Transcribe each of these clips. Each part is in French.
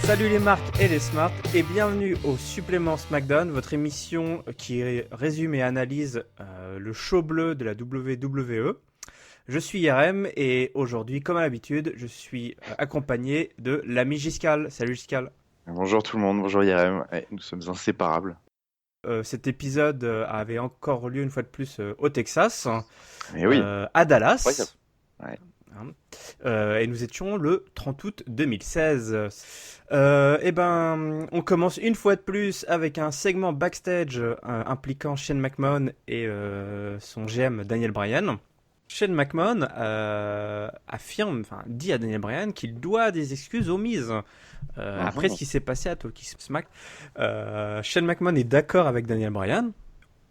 Salut les marques et les smarts et bienvenue au Supplément SmackDown, votre émission qui résume et analyse le show bleu de la WWE. Je suis IRM et aujourd'hui, comme à l'habitude, je suis accompagné de l'ami Giscal. Salut Giscal. Bonjour tout le monde, bonjour IRM. Ouais, nous sommes inséparables. Cet épisode avait encore lieu une fois de plus au Texas, Mais oui, à incroyable. Dallas. Ouais. Hein. Et nous étions le 30 août 2016. On commence une fois de plus avec un segment backstage impliquant Shane McMahon et son GM Daniel Bryan. Shane McMahon dit à Daniel Bryan qu'il doit des excuses aux Miz. Après ce Mhm. qui s'est passé à Talking Smack, Shane McMahon est d'accord avec Daniel Bryan,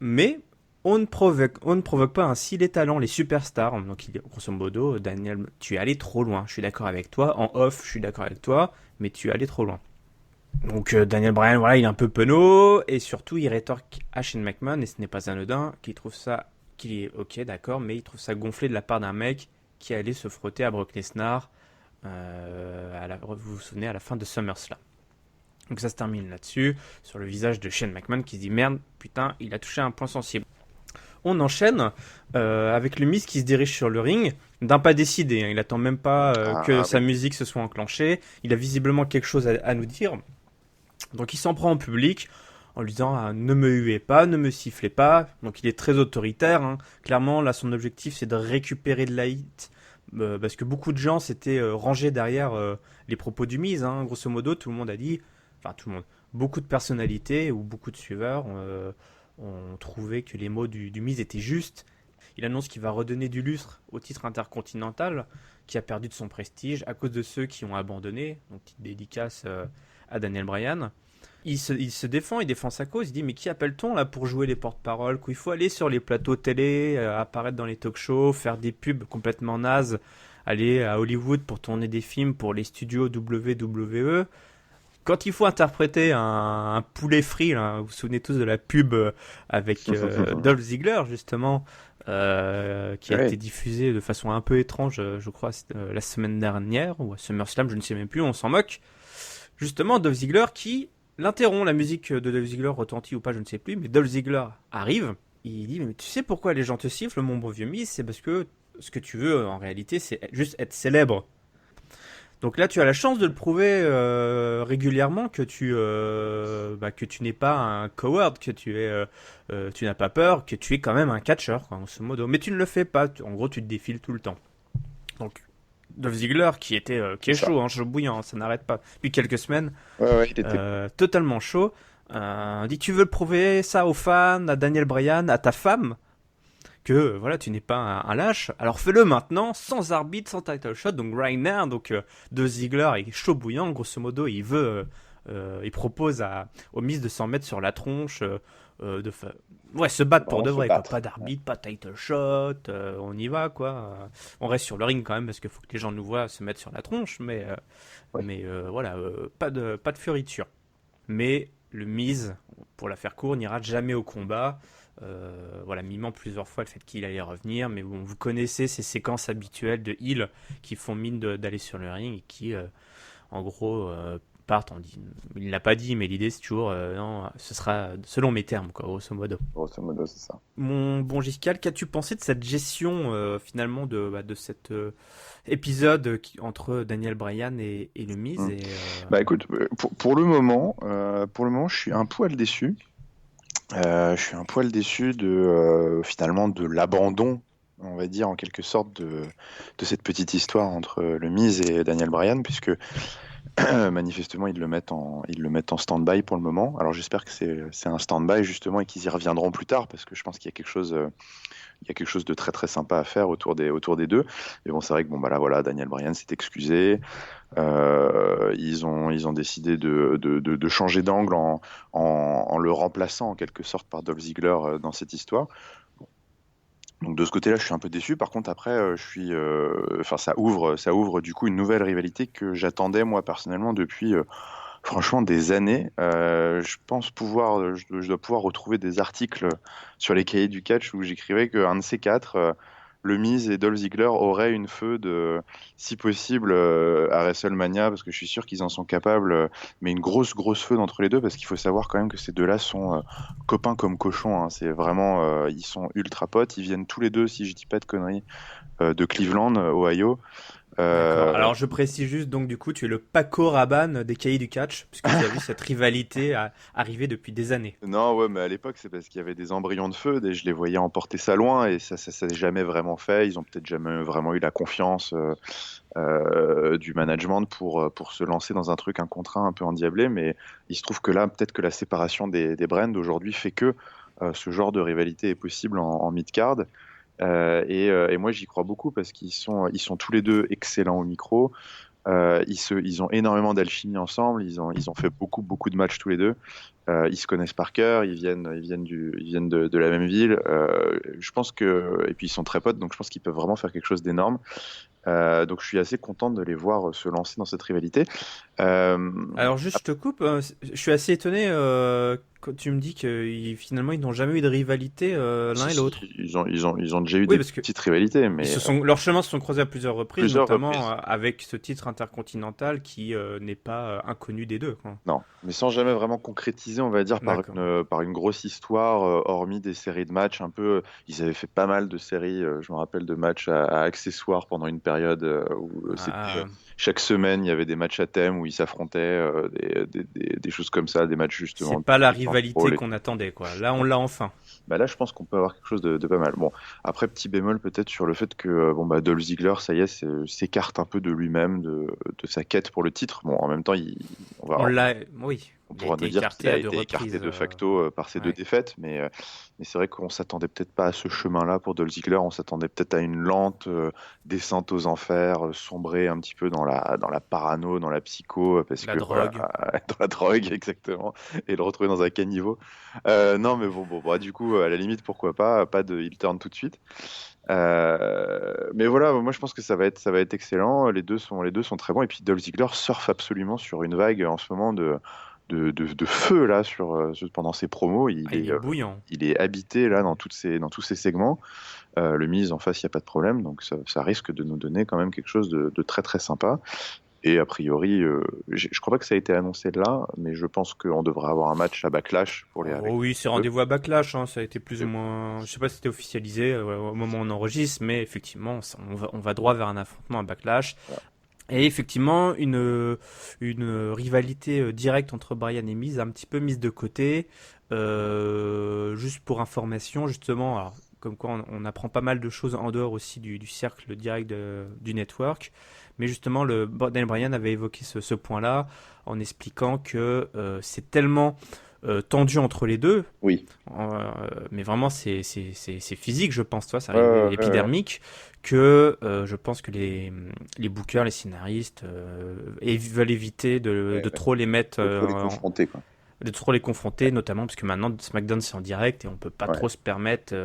mais on ne provoque pas ainsi les talents, les superstars. Donc, grosso modo, Daniel, tu es allé trop loin. Je suis d'accord avec toi. En off, je suis d'accord avec toi, mais tu es allé trop loin. Donc, Daniel Bryan, voilà, il est un peu penaud et surtout, il rétorque à Shane McMahon, et ce n'est pas anodin, qu'il est ok, d'accord, mais il trouve ça gonflé de la part d'un mec qui allait se frotter à Brock Lesnar, vous vous souvenez, à la fin de SummerSlam. Donc ça se termine là-dessus, sur le visage de Shane McMahon qui se dit merde, putain, il a touché un point sensible. On enchaîne avec le Miz qui se dirige sur le ring d'un pas décidé. Hein. Il attend même pas que Ah sa oui. musique se soit enclenchée. Il a visiblement quelque chose à nous dire. Donc il s'en prend en public en lui disant ne me huez pas, ne me sifflez pas. Donc il est très autoritaire. Hein. Clairement, là, son objectif, c'est de récupérer de la hit. Parce que beaucoup de gens s'étaient rangés derrière les propos du Miz. Hein. Grosso modo, tout le monde a dit, enfin tout le monde, beaucoup de personnalités ou beaucoup de suiveurs ont trouvé que les mots du Miz étaient justes. Il annonce qu'il va redonner du lustre au titre intercontinental, qui a perdu de son prestige à cause de ceux qui ont abandonné. Donc, petite dédicace à Daniel Bryan. Il se défend, il défend sa cause. Il dit mais qui appelle-t-on là pour jouer les porte-paroles? Il faut aller sur les plateaux télé, apparaître dans les talk-shows, faire des pubs complètement nazes, aller à Hollywood pour tourner des films pour les studios WWE. Quand il faut interpréter un poulet frit, là, vous vous souvenez tous de la pub avec Dolph Ziggler, justement, qui a été Oui. diffusée de façon un peu étrange, je crois, la semaine dernière, ou à SummerSlam, je ne sais même plus, on s'en moque. Justement, Dolph Ziggler qui l'interrompt, la musique de Dolph Ziggler retentit ou pas, je ne sais plus, mais Dolph Ziggler arrive, il dit, mais tu sais pourquoi les gens te sifflent, mon bon vieux Miz? C'est parce que ce que tu veux, en réalité, c'est juste être célèbre. Donc là, tu as la chance de le prouver régulièrement que tu n'es pas un coward, tu n'as pas peur, que tu es quand même un catcheur, quoi, en ce modo. Mais tu ne le fais pas. En gros, tu te défiles tout le temps. Donc, Dolph Ziggler, qui C'est est ça. chaud, hein, chaud bouillant, ça n'arrête pas. Depuis quelques semaines, Ouais, ouais, il était. totalement chaud. Dit, tu veux le prouver ça aux fans, à Daniel Bryan, à ta femme, que voilà, tu n'es pas un lâche. Alors fais-le maintenant, sans arbitre, sans title shot, donc right now. Donc De Ziggler est chaud bouillant, grosso modo, il propose au Miz de s'en mettre sur la tronche, ouais, se battre pour Vraiment de se vrai, quoi. Pas battre. Ouais. d'arbitre, pas de title shot, on y va, quoi. On reste sur le ring quand même parce qu'il faut que les gens nous voient se mettre sur la tronche, Ouais. voilà, pas de fioriture. Mais le Miz, pour la faire court, n'ira jamais au combat. Voilà, mimant plusieurs fois le fait qu'il allait revenir, mais bon, vous connaissez ces séquences habituelles de heal qui font mine d'aller sur le ring et qui, en gros, partent en dit. Il ne l'a pas dit, mais l'idée c'est toujours, non, ce sera selon mes termes, quoi, grosso modo. Grosso modo, c'est ça. Mon bon Giscal, qu'as-tu pensé de cette gestion finalement de cet épisode entre Daniel Bryan et le Miz Hmm. et, Bah écoute, pour le moment, je suis un poil déçu. Je suis un poil déçu de finalement de l'abandon, on va dire en quelque sorte de cette petite histoire entre le Miz et Daniel Bryan, puisque manifestement, ils le mettent en stand-by pour le moment. Alors j'espère que c'est un stand-by justement et qu'ils y reviendront plus tard parce que je pense qu'il y a il y a quelque chose de très très sympa à faire autour des deux. Mais bon, c'est vrai que bon bah là voilà, Daniel Bryan s'est excusé. Ils ont décidé de changer d'angle en le remplaçant en quelque sorte par Dolph Ziggler dans cette histoire. Donc de ce côté-là, je suis un peu déçu. Par contre, après, enfin, ça ouvre du coup une nouvelle rivalité que j'attendais moi personnellement depuis franchement des années. Je pense je dois pouvoir retrouver des articles sur les cahiers du catch où j'écrivais qu'un de ces quatre, le Miz et Dolph Ziggler auraient une feud, si possible, à WrestleMania, parce que je suis sûr qu'ils en sont capables, mais une grosse feud entre les deux, parce qu'il faut savoir quand même que ces deux-là sont copains comme cochons, hein. C'est vraiment, ils sont ultra potes, ils viennent tous les deux, si je dis pas de conneries, de Cleveland, Ohio. D'accord. Euh, Alors je précise juste, donc du coup, tu es le Paco Rabanne des cahiers du catch, puisque tu as vu cette rivalité arriver depuis des années. Non, ouais, mais à l'époque, c'est parce qu'il y avait des embryons de feu et je les voyais emporter ça loin et ça s'est jamais vraiment fait. Ils ont peut-être jamais vraiment eu la confiance du management pour se lancer dans un truc, un contrat un peu endiablé. Mais il se trouve que là, peut-être que la séparation des brands aujourd'hui fait que ce genre de rivalité est possible en mid-card. Et moi, j'y crois beaucoup parce ils sont tous les deux excellents au micro. Ils ont énormément d'alchimie ensemble. Ils ont fait beaucoup de matchs tous les deux. Ils se connaissent par cœur. Ils viennent de la même ville. Je pense et puis ils sont très potes, donc je pense qu'ils peuvent vraiment faire quelque chose d'énorme. Donc je suis assez content de les voir se lancer dans cette rivalité. Euh, Alors juste, je te coupe, je suis assez étonné quand tu me dis que finalement ils n'ont jamais eu de rivalité l'un si, et si, l'autre. ils ont déjà eu Oui, des parce que petites rivalités, mais leurs chemins se sont croisés à plusieurs reprises, plusieurs notamment reprises. avec ce titre intercontinental qui n'est pas inconnu des deux, quoi. Non, mais sans jamais vraiment concrétiser, on va dire, D'accord. par une grosse histoire, hormis des séries de matchs un peu. Ils avaient fait pas mal de séries, je me rappelle, de matchs à accessoires pendant une période où c'était Ah, chaque semaine, il y avait des matchs à thème où ils s'affrontaient, des choses comme ça, des matchs c'est justement pas la de temps de rivalité rôle et qu'on tout. attendait, quoi. Là, on l'a enfin. Bah là, je pense qu'on peut avoir quelque chose de pas mal. Bon, après, petit bémol peut-être sur le fait que bon, bah, Dolph Ziggler, ça y est, s'écarte un peu de lui-même, de sa quête pour le titre. Bon, en même temps, on va, Oui, on il a pourra été nous dire qu'il écarté a à deux été écarté reprises. de facto par ces deux Ouais. défaites, mais c'est vrai qu'on s'attendait peut-être pas à ce chemin-là pour Dolph Ziggler. On s'attendait peut-être à une lente descente aux enfers, sombrer un petit peu dans la parano, dans la psycho, parce La que voilà, drogue. dans la drogue exactement, et le retrouver dans un caniveau. Non, mais bon, bah, du coup, à la limite, pourquoi pas de heel turn tout de suite. Mais voilà, moi je pense que ça va être excellent. Les deux sont très bons. Et puis Dolph Ziggler surfe absolument sur une vague en ce moment de feu là pendant ses promos. Ah, il est bouillant. Il est habité là dans tous ces segments. Le Miz en face, il n'y a pas de problème. Donc ça risque de nous donner quand même quelque chose de très très sympa. Et a priori, je crois pas que ça a été annoncé là, mais je pense qu'on devrait avoir un match à Backlash pour les avec Oh oui, c'est eux. rendez-vous à Backlash, hein, ça a été plus ou moins. Je sais pas si c'était officialisé au moment où on enregistre, mais effectivement, on va droit vers un affrontement à Backlash. Voilà. Et effectivement, une rivalité directe entre Brian et Miz, un petit peu mise de côté. Juste pour information, justement, alors, comme quoi on apprend pas mal de choses en dehors aussi du cercle direct du network. Mais justement, Daniel Bryan avait évoqué ce point-là en expliquant que c'est tellement tendu entre les deux, Oui. mais vraiment c'est physique, je pense, toi, c'est Ouais, ouais, ouais, ouais. épidermique, que je pense que les bookers, les scénaristes veulent éviter de Ouais, trop les mettre faut trop les confronter, quoi. de trop les confronter, notamment parce que maintenant SmackDown c'est en direct et on peut pas Ouais. trop se permettre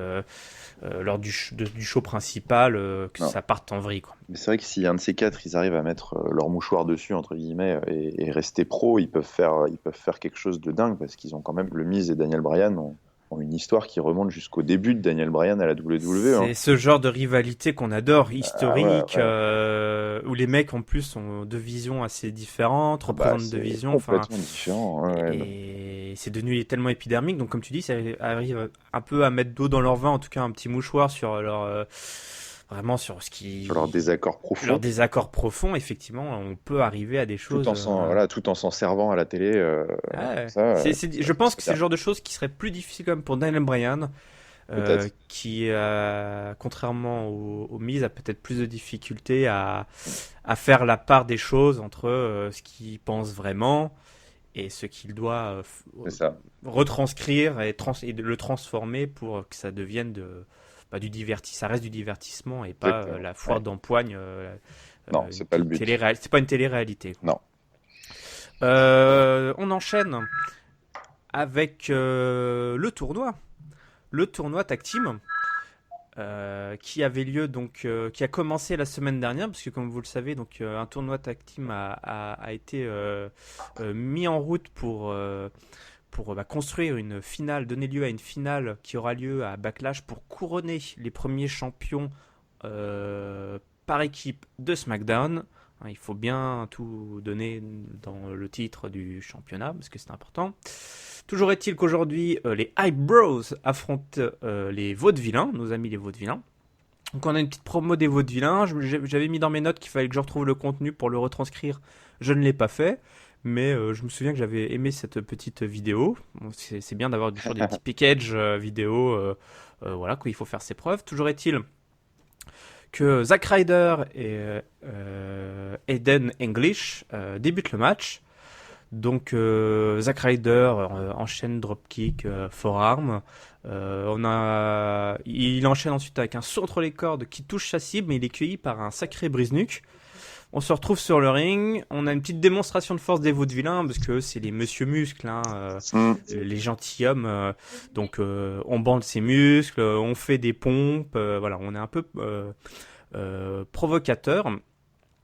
lors du show principal que Non. ça parte en vrille, quoi. Mais c'est vrai que si un de ces quatre, ils arrivent à mettre leur mouchoir dessus, entre guillemets, et rester pro, ils peuvent faire quelque chose de dingue parce qu'ils ont quand même, le Miz et Daniel Bryan ont une histoire qui remonte jusqu'au début de Daniel Bryan à la WWE, hein. C'est ce genre de rivalité qu'on adore, Ah ouais, historique, ouais. où les mecs en plus ont deux visions assez différentes, Ah bah, représentent deux c'est visions, enfin, complètement différent. Ouais, ouais, non. et c'est devenu tellement épidermique. Donc comme tu dis, ça arrive un peu à mettre d'eau dans leur vin, en tout cas un petit mouchoir sur vraiment sur Sur leur désaccord leur profond, désaccord profond. Effectivement, on peut arriver à des choses. voilà, tout en s'en servant à la télé, comme Ouais. ça, Je pense que c'est bien. le genre de choses qui serait plus difficile quand même pour Daniel Bryan, Peut-être. qui, contrairement au Miz, a peut-être plus de difficultés à faire la part des choses entre ce qu'il pense vraiment et ce qu'il doit C'est ça. retranscrire et de le transformer pour que ça devienne du ça reste du divertissement et pas Exactement. la foire Ouais. d'empoigne, Non, c'est pas le but. c'est pas une télé-réalité, quoi. Non. On enchaîne avec le tournoi Tag Team, qui avait lieu donc, qui a commencé la semaine dernière, parce que comme vous le savez, donc un tournoi Tag Team a été mis en route pour construire une finale, donner lieu à une finale qui aura lieu à Backlash pour couronner les premiers champions par équipe de SmackDown. Hein, il faut bien tout donner dans le titre du championnat parce que c'est important. Toujours est-il qu'aujourd'hui, les Hype Bros affrontent les Vaudevillains, nos amis les Vaudevillains. Donc on a une petite promo des Vaudevillains. J'avais mis dans mes notes qu'il fallait que je retrouve le contenu pour le retranscrire. Je ne l'ai pas fait. Mais je me souviens que j'avais aimé cette petite vidéo. Bon, c'est bien d'avoir toujours des petits packages vidéo. Voilà, quoi, il faut faire ses preuves. Toujours est-il que Zack Ryder et Aiden English débutent le match. Donc Zack Ryder enchaîne dropkick, forearm. Il enchaîne ensuite avec un saut entre les cordes qui touche sa cible, mais il est cueilli par un sacré brise-nuque. On se retrouve sur le ring, on a une petite démonstration de force des Vaudevillains, parce que c'est les Monsieur Muscles, hein, les gentilshommes. Donc on bande ses muscles, on fait des pompes, voilà, on est un peu provocateur.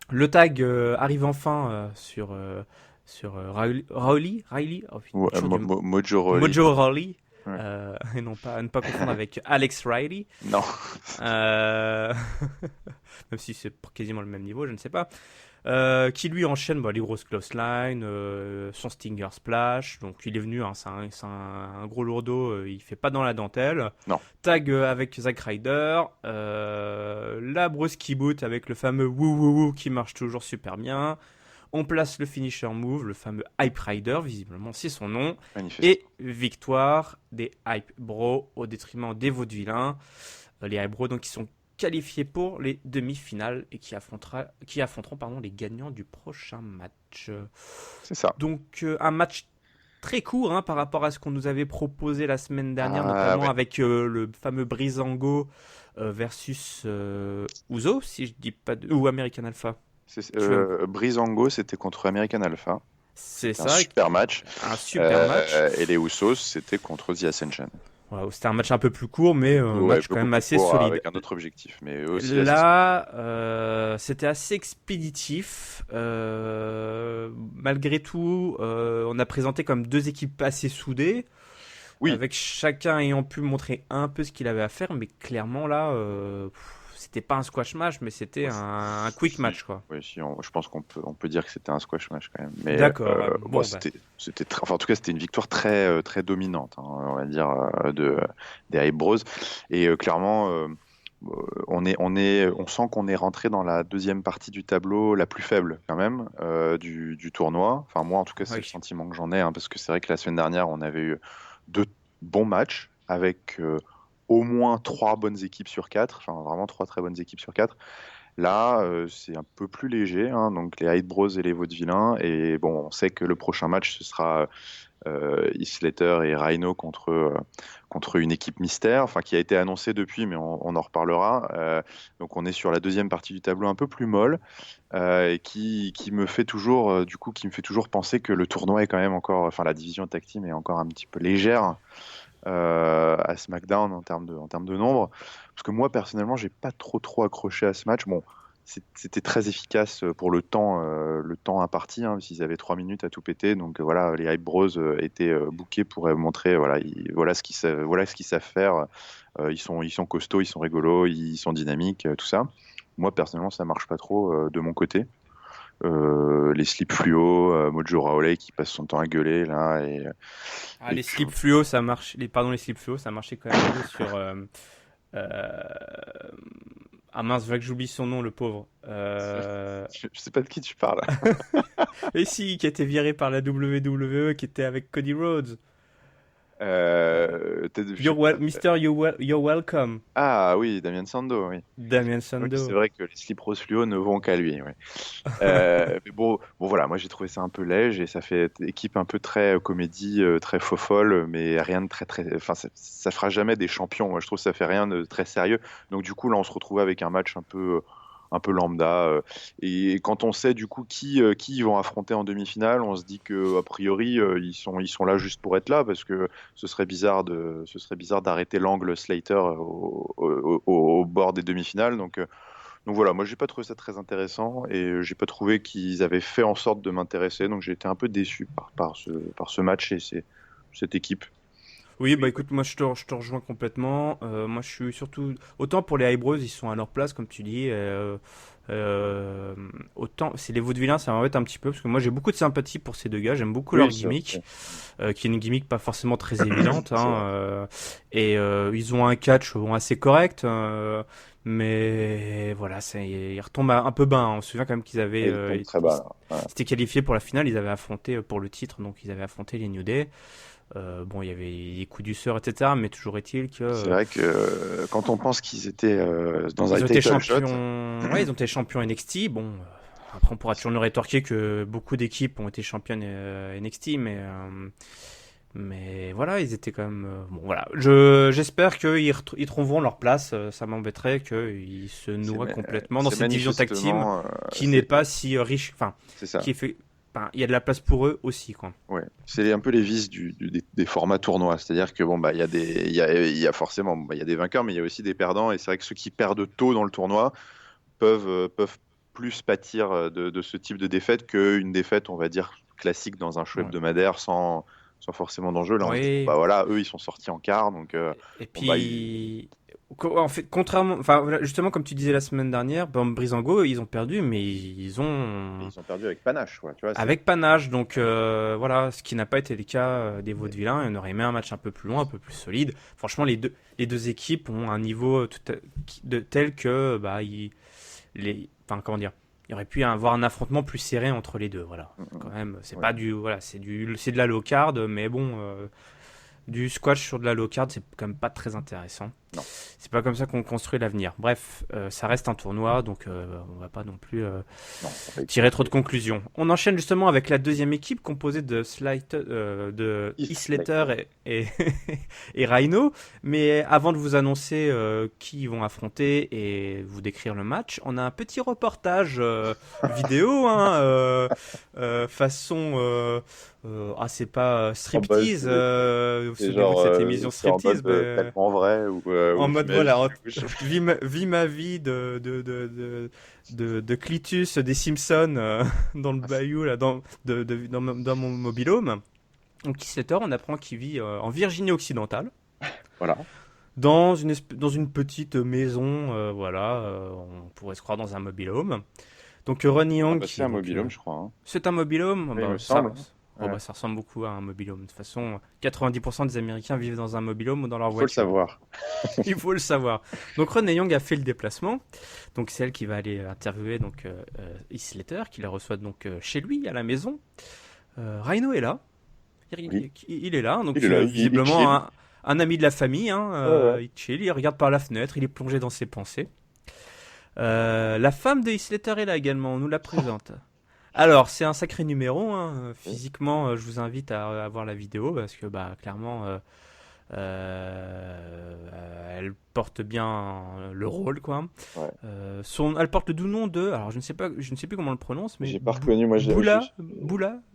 Le tag arrive enfin sur Riley, oh, Mojo Rawley. Mojo Rawley. Ouais. Et non pas, à ne pas confondre avec Alex Riley. Non. Même si c'est quasiment le même niveau, je ne sais pas. Qui lui enchaîne les grosses clotheslines, son Stinger Splash. Donc il est venu, hein, c'est un gros lourdeau, il fait pas dans la dentelle. Non. Tag avec Zack Ryder. La Brusky Boot avec le fameux woo woo woo qui marche toujours super bien. On place le finisher move, le fameux Hype Rider, visiblement c'est son nom. Manifeste. Et victoire des Hype Bros au détriment des Vaudevillains. Les Hype Bros donc qui sont qualifiés pour les demi-finales et qui affronteront les gagnants du prochain match. C'est ça. Donc un match très court, hein, par rapport à ce qu'on nous avait proposé la semaine dernière, notamment avec le fameux Breezango versus Uso, si je dis pas ou American Alpha. Breezango, c'était contre American Alpha. C'est ça. Un super match. Un super match. Et les Usos, c'était contre The Ascension. Voilà, c'était un match un peu plus court, mais un match quand même assez solide. Avec un autre objectif. Mais aussi là, c'était assez expéditif. Malgré tout, on a présenté comme deux équipes assez soudées. Oui. Avec chacun ayant pu montrer un peu ce qu'il avait à faire, mais clairement là, c'était pas un squash match, mais c'était un quick match, quoi. Oui, je pense qu'on peut dire que c'était un squash match quand même. Mais, d'accord. C'était en tout cas, c'était une victoire très, très dominante, hein, on va dire, des Hype Bros. Et clairement, on sent qu'on est rentré dans la deuxième partie du tableau la plus faible quand même du tournoi. Enfin, moi, en tout cas, c'est le sentiment que j'en ai, hein, parce que c'est vrai que la semaine dernière, on avait eu 2 bons matchs avec au moins 3 bonnes équipes sur 4, enfin vraiment 3 très bonnes équipes sur 4. Là, c'est un peu plus léger, hein, donc les Hype Bros et les Vaudevillains. Et bon, on sait que le prochain match, ce sera Heath Slater et Rhino contre une équipe mystère, enfin qui a été annoncée depuis, mais on en reparlera. Donc on est sur la deuxième partie du tableau un peu plus molle, et qui me fait toujours, penser que le tournoi est quand même encore, enfin la division tag team est encore un petit peu légère. À SmackDown en termes de nombre, parce que moi personnellement j'ai pas trop accroché à ce match. Bon, c'était très efficace pour le temps imparti, hein, s'ils avaient 3 minutes à tout péter, donc voilà, les Hype Bros étaient bookés pour montrer voilà ce qu'ils savent faire. Ils sont costauds, ils sont rigolos, ils sont dynamiques, tout ça. Moi personnellement ça marche pas trop de mon côté. Les slips fluo, Mojo Rawley qui passe son temps à gueuler là les slips fluo ça marche. Les slips fluo ça marchait quand même mieux sur. Ah mince, que j'oublie son nom, le pauvre. Je sais pas de qui tu parles. Et si, qui a été viré par la WWE, qui était avec Cody Rhodes. Mr. You're Welcome. Ah oui, Damien Sandow, oui. Damien Sandow. Oui, c'est vrai que les slips rose fluo ne vont qu'à lui. Oui. Mais bon, voilà, moi j'ai trouvé ça un peu léger et ça fait équipe un peu très comédie, très faux-folle, mais rien de très. Enfin, ça fera jamais des champions. Moi je trouve que ça fait rien de très sérieux. Donc du coup, là on se retrouve avec un match un peu lambda, et quand on sait du coup qui ils vont affronter en demi-finale, on se dit que a priori ils sont là juste pour être là, parce que ce serait bizarre d'arrêter l'angle Slater au bord des demi-finales. Donc voilà, moi j'ai pas trouvé ça très intéressant et j'ai pas trouvé qu'ils avaient fait en sorte de m'intéresser, donc j'ai été un peu déçu par ce match et cette équipe. Oui, bah écoute, moi je te rejoins complètement. Moi je suis surtout. Autant pour les Highbrows, ils sont à leur place, comme tu dis. Euh, autant. C'est les Vaudevillains, ça m'embête un petit peu, parce que moi j'ai beaucoup de sympathie pour ces deux gars. J'aime beaucoup leur Oui, c'est vrai. gimmick, qui est une gimmick pas forcément très évidente. C'est vrai. Et ils ont un catch bon, assez correct. Mais voilà, ils retombent un peu bas, hein. On se souvient quand même qu'ils avaient. Et il tombe très bas, là. Ouais. S'étaient qualifiés pour la finale, ils avaient affronté pour le titre, donc ils avaient affronté les New Day. Bon, il y avait les coups du sort, etc. Mais toujours est-il que C'est vrai que quand on pense qu'ils étaient dans un ils ont été title shot, champions. Ouais, ils ont été champions NXT. Bon, après on pourra toujours nous rétorquer que beaucoup d'équipes ont été championnes NXT, mais voilà, ils étaient quand même. Bon, voilà. J'espère qu'ils trouveront leur place. Ça m'embêterait qu'ils se c'est noient ma- complètement dans c'est cette division tag team manifestement, qui n'est pas si riche. Enfin, c'est ça. qui est fait. Enfin, il y a de la place pour eux aussi, quoi. Ouais, c'est un peu les vices des formats tournois. C'est-à-dire que bon, bah, il y a forcément, bah, il y a des vainqueurs, mais il y a aussi des perdants. Et c'est vrai que ceux qui perdent tôt dans le tournoi peuvent plus pâtir de ce type de défaite qu'une défaite, on va dire, classique dans un show Ouais. hebdomadaire sans forcément d'enjeu. Là, on se dit, bon, Oui. bah voilà, eux, ils sont sortis en quart, donc Et bon, bah, puis, en fait, contrairement, enfin, voilà, justement, comme tu disais la semaine dernière, bon, Breezango, ils ont perdu, mais ils ont ils ont perdu avec panache, quoi. Tu vois, avec panache. Donc voilà, ce qui n'a pas été le cas des Vaudevillains. On aurait aimé un match un peu plus loin, un peu plus solide. Franchement, les deux équipes ont un niveau tel que, bah, enfin, comment dire, il y aurait pu y avoir un affrontement plus serré entre les deux. Voilà, quand même, c'est ouais. pas voilà, c'est de la low card, mais bon. Du squash sur de la low card, c'est quand même pas très intéressant. Non. C'est pas comme ça qu'on construit l'avenir. Bref, ça reste un tournoi, donc on va pas non plus Non, tirer trop de conclusions. On enchaîne justement avec la deuxième équipe composée de Heath Slater et, et Rhino. Mais avant de vous annoncer qui ils vont affronter et vous décrire le match, on a un petit reportage vidéo, hein, façon. C'est pas Oh, bah, striptease, vous c'est souvenez-vous de genre, cette émission c'est en striptease, mode tellement vrai en ou mode j'imagine. voilà, vis ma vie de Clitus des Simpsons dans le bayou là, dans mon mobilhome. Donc Setter, on apprend qu'il vit en Virginie occidentale, Voilà. dans une petite maison, voilà, on pourrait se croire dans un mobilhome. Donc Ronnie Ah Young, bah, qui c'est est un donc mobil-home, je crois, hein. c'est un mobilhome, Oui, il bah, me semble. oh, Ouais. bah, ça ressemble beaucoup à un mobilhome. De toute façon, 90% des Américains vivent dans un mobilhome ou dans leur Il faut le voiture. savoir. Il faut le savoir. Donc Renee Young a fait le déplacement. Donc c'est elle qui va aller interviewer donc Heath Slater, qui la reçoit donc chez lui à la maison. Rhino est là. Oui. Il est là. Donc Il est là, il chill. visiblement un ami de la famille, hein. Ouais, ouais. Il chill, il regarde par la fenêtre, il est plongé dans ses pensées. La femme de Heath Slater est là également. On nous la présente. Alors, c'est un sacré numéro, hein. Oui. Physiquement, je vous invite à voir la vidéo parce que, bah, clairement, elle porte bien le rôle, quoi. Ouais. Elle porte le doux nom de, alors je ne sais plus comment on le prononce, mais J'ai pas reconnu, moi Boula,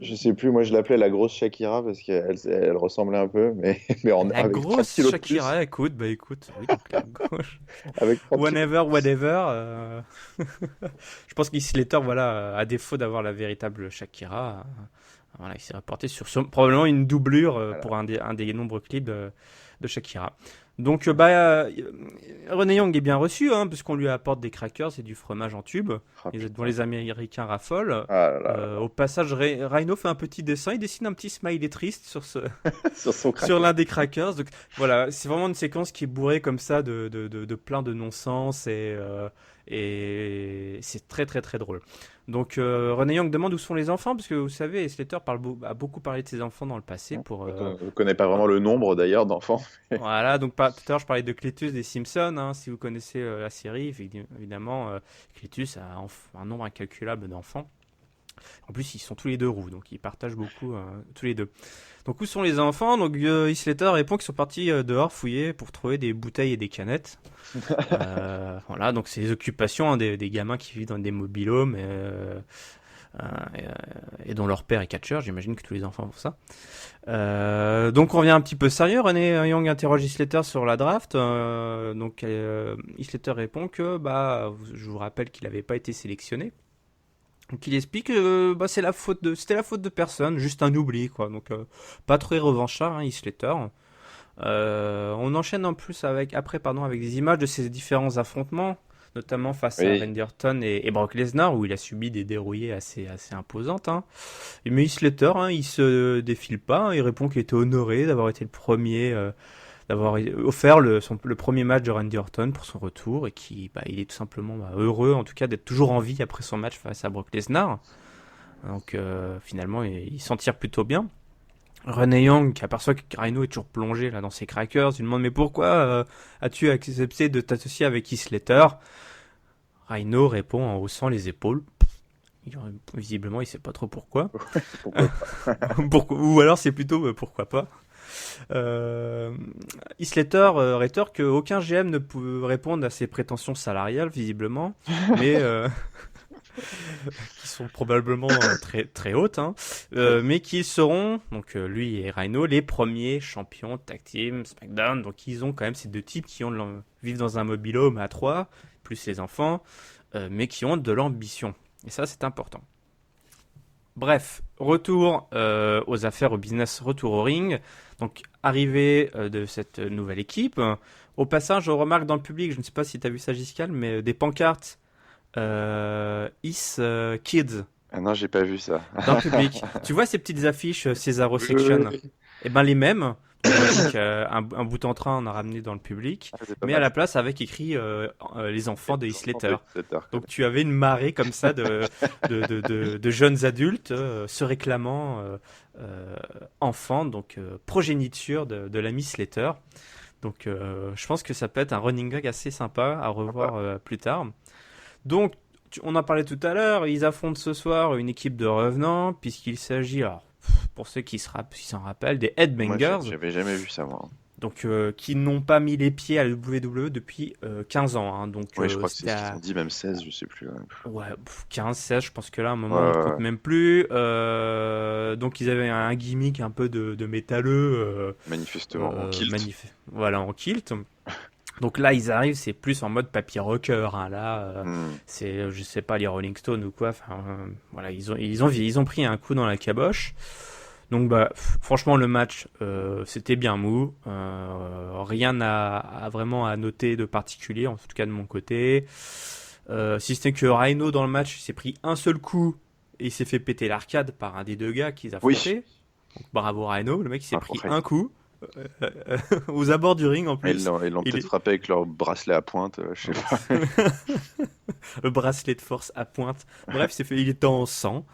je sais plus, moi je l'appelais la grosse Shakira parce qu'elle ressemblait un peu, mais, la avec 30 grosse kilos de plus. Shakira. Écoute, bah écoute, oui, donc la gauche. Avec 30 kilos. Whenever, whatever. Je pense qu'Islater, voilà, à défaut d'avoir la véritable Shakira, voilà, il s'est rapporté sur probablement une doublure Voilà. pour un des nombreux clips de Shakira. Donc, René Young est bien reçu, hein, puisqu'on lui apporte des crackers et du fromage en tube. Ah, Et dont putain. les Américains raffolent. Ah là là là Au passage, Rhino fait un petit dessin, il dessine un petit smiley triste là. Sur son sur craqueur. l'un des crackers. Donc voilà, c'est vraiment une séquence qui est bourrée comme ça de plein de non-sens et c'est très très très drôle. Donc René Young demande où sont les enfants, parce que vous savez, Slater a beaucoup parlé de ses enfants dans le passé pour... Je ne connais pas vraiment le nombre d'ailleurs d'enfants. Voilà, donc tout à l'heure je parlais de Cletus des Simpsons, hein, si vous connaissez la série, évidemment, Cletus a un nombre incalculable d'enfants. En plus, ils sont tous les deux roux, donc ils partagent beaucoup tous les deux. Donc où sont les enfants? Donc Heath Slater répond qu'ils sont partis dehors fouiller pour trouver des bouteilles et des canettes. Voilà, donc c'est les occupations, hein, des gamins qui vivent dans des mobilhomes et dont leur père est catcheur. J'imagine que tous les enfants font ça. Donc on revient un petit peu sérieux. René Young interroge Heath Slater sur la draft. Donc Heath Slater répond que je vous rappelle qu'il n'avait pas été sélectionné. Donc il explique que c'était la faute de personne, juste un oubli, quoi. Donc pas très revanchard, hein, Heath Slater. On enchaîne en plus avec des images de ces différents affrontements, notamment face à Oui. Randy Orton et Brock Lesnar, où il a subi des dérouillées assez imposantes, hein. Mais Heath Slater, hein, il se défile pas, hein, il répond qu'il était honoré d'avoir été le premier, d'avoir offert le premier match de Randy Orton pour son retour, et il est tout simplement heureux, en tout cas, d'être toujours en vie après son match face à Brock Lesnar. Donc finalement, il s'en tire plutôt bien. Renee Young qui aperçoit que Rhino est toujours plongé là dans ses crackers, il lui demande mais pourquoi as-tu accepté de t'associer avec Heath Slater? Rhino répond en haussant les épaules. Visiblement il sait pas trop pourquoi. Pourquoi pas. Ou alors c'est plutôt pourquoi pas. Heath Slater rétorque qu'aucun GM ne peut répondre à ses prétentions salariales visiblement, mais qui sont probablement très très hautes, hein, mais qui seront, donc lui et Rhino, les premiers champions tag team SmackDown. Donc ils ont quand même ces deux types qui vivent dans un mobil-home à trois, plus les enfants, mais qui ont de l'ambition. Et ça, c'est important. Bref, retour aux affaires, au business, retour au ring. Donc, arrivée de cette nouvelle équipe. Au passage, on remarque dans le public, je ne sais pas si tu as vu ça, Giscal, mais des pancartes Is Kids Ah non, j'ai pas vu ça. dans le public. Tu vois ces petites affiches Cesaro Oui, oui, Section? oui. Eh ben les mêmes. Donc, un bout en train, on a ramené dans le public, Ah, c'est pas mais à mal la ça. place avec écrit les enfants de Les Heath enfants de Slater. Slater, quoi. Donc tu avais une marée comme ça de jeunes adultes se réclamant euh, enfants, donc progéniture de l'ami Slater. Donc je pense que ça peut être un running gag assez sympa à revoir plus tard. Donc on en parlait tout à l'heure, ils affrontent ce soir une équipe de revenants, puisqu'il s'agit, alors, pour ceux qui s'en rappellent, des Moi, Headbangers, j'avais jamais vu ça, moi. donc qui n'ont pas mis les pieds à la WWE depuis 15 ans, hein. Donc Oui, je crois que c'est c'était ce qu'ils ont dit, même 16, je sais plus. Ouais, 15, 16, je pense que là, à un ouais, moment, on ne ouais. compte même plus. Donc, ils avaient un gimmick un peu de métalleux, Manifestement, en kilt. voilà, en kilt. Donc là, ils arrivent, c'est plus en mode papier rocker, hein. Là, Hmm. c'est, je sais pas, les Rolling Stones ou quoi. Enfin, voilà, ils ont pris un coup dans la caboche. Donc, franchement, le match, c'était bien mou. Rien vraiment à noter de particulier, en tout cas de mon côté. Si ce n'est que Rhino dans le match s'est pris un seul coup et il s'est fait péter l'arcade par un des deux gars qu'ils Oui, affrontaient. Donc bravo Rhino, le mec il s'est pris incroyable. un coup aux abords du ring en Ils plus. l'ont Il peut-être est frappé avec leur bracelet à pointe, je sais pas. le bracelet de force à pointe. Bref, il était en sang.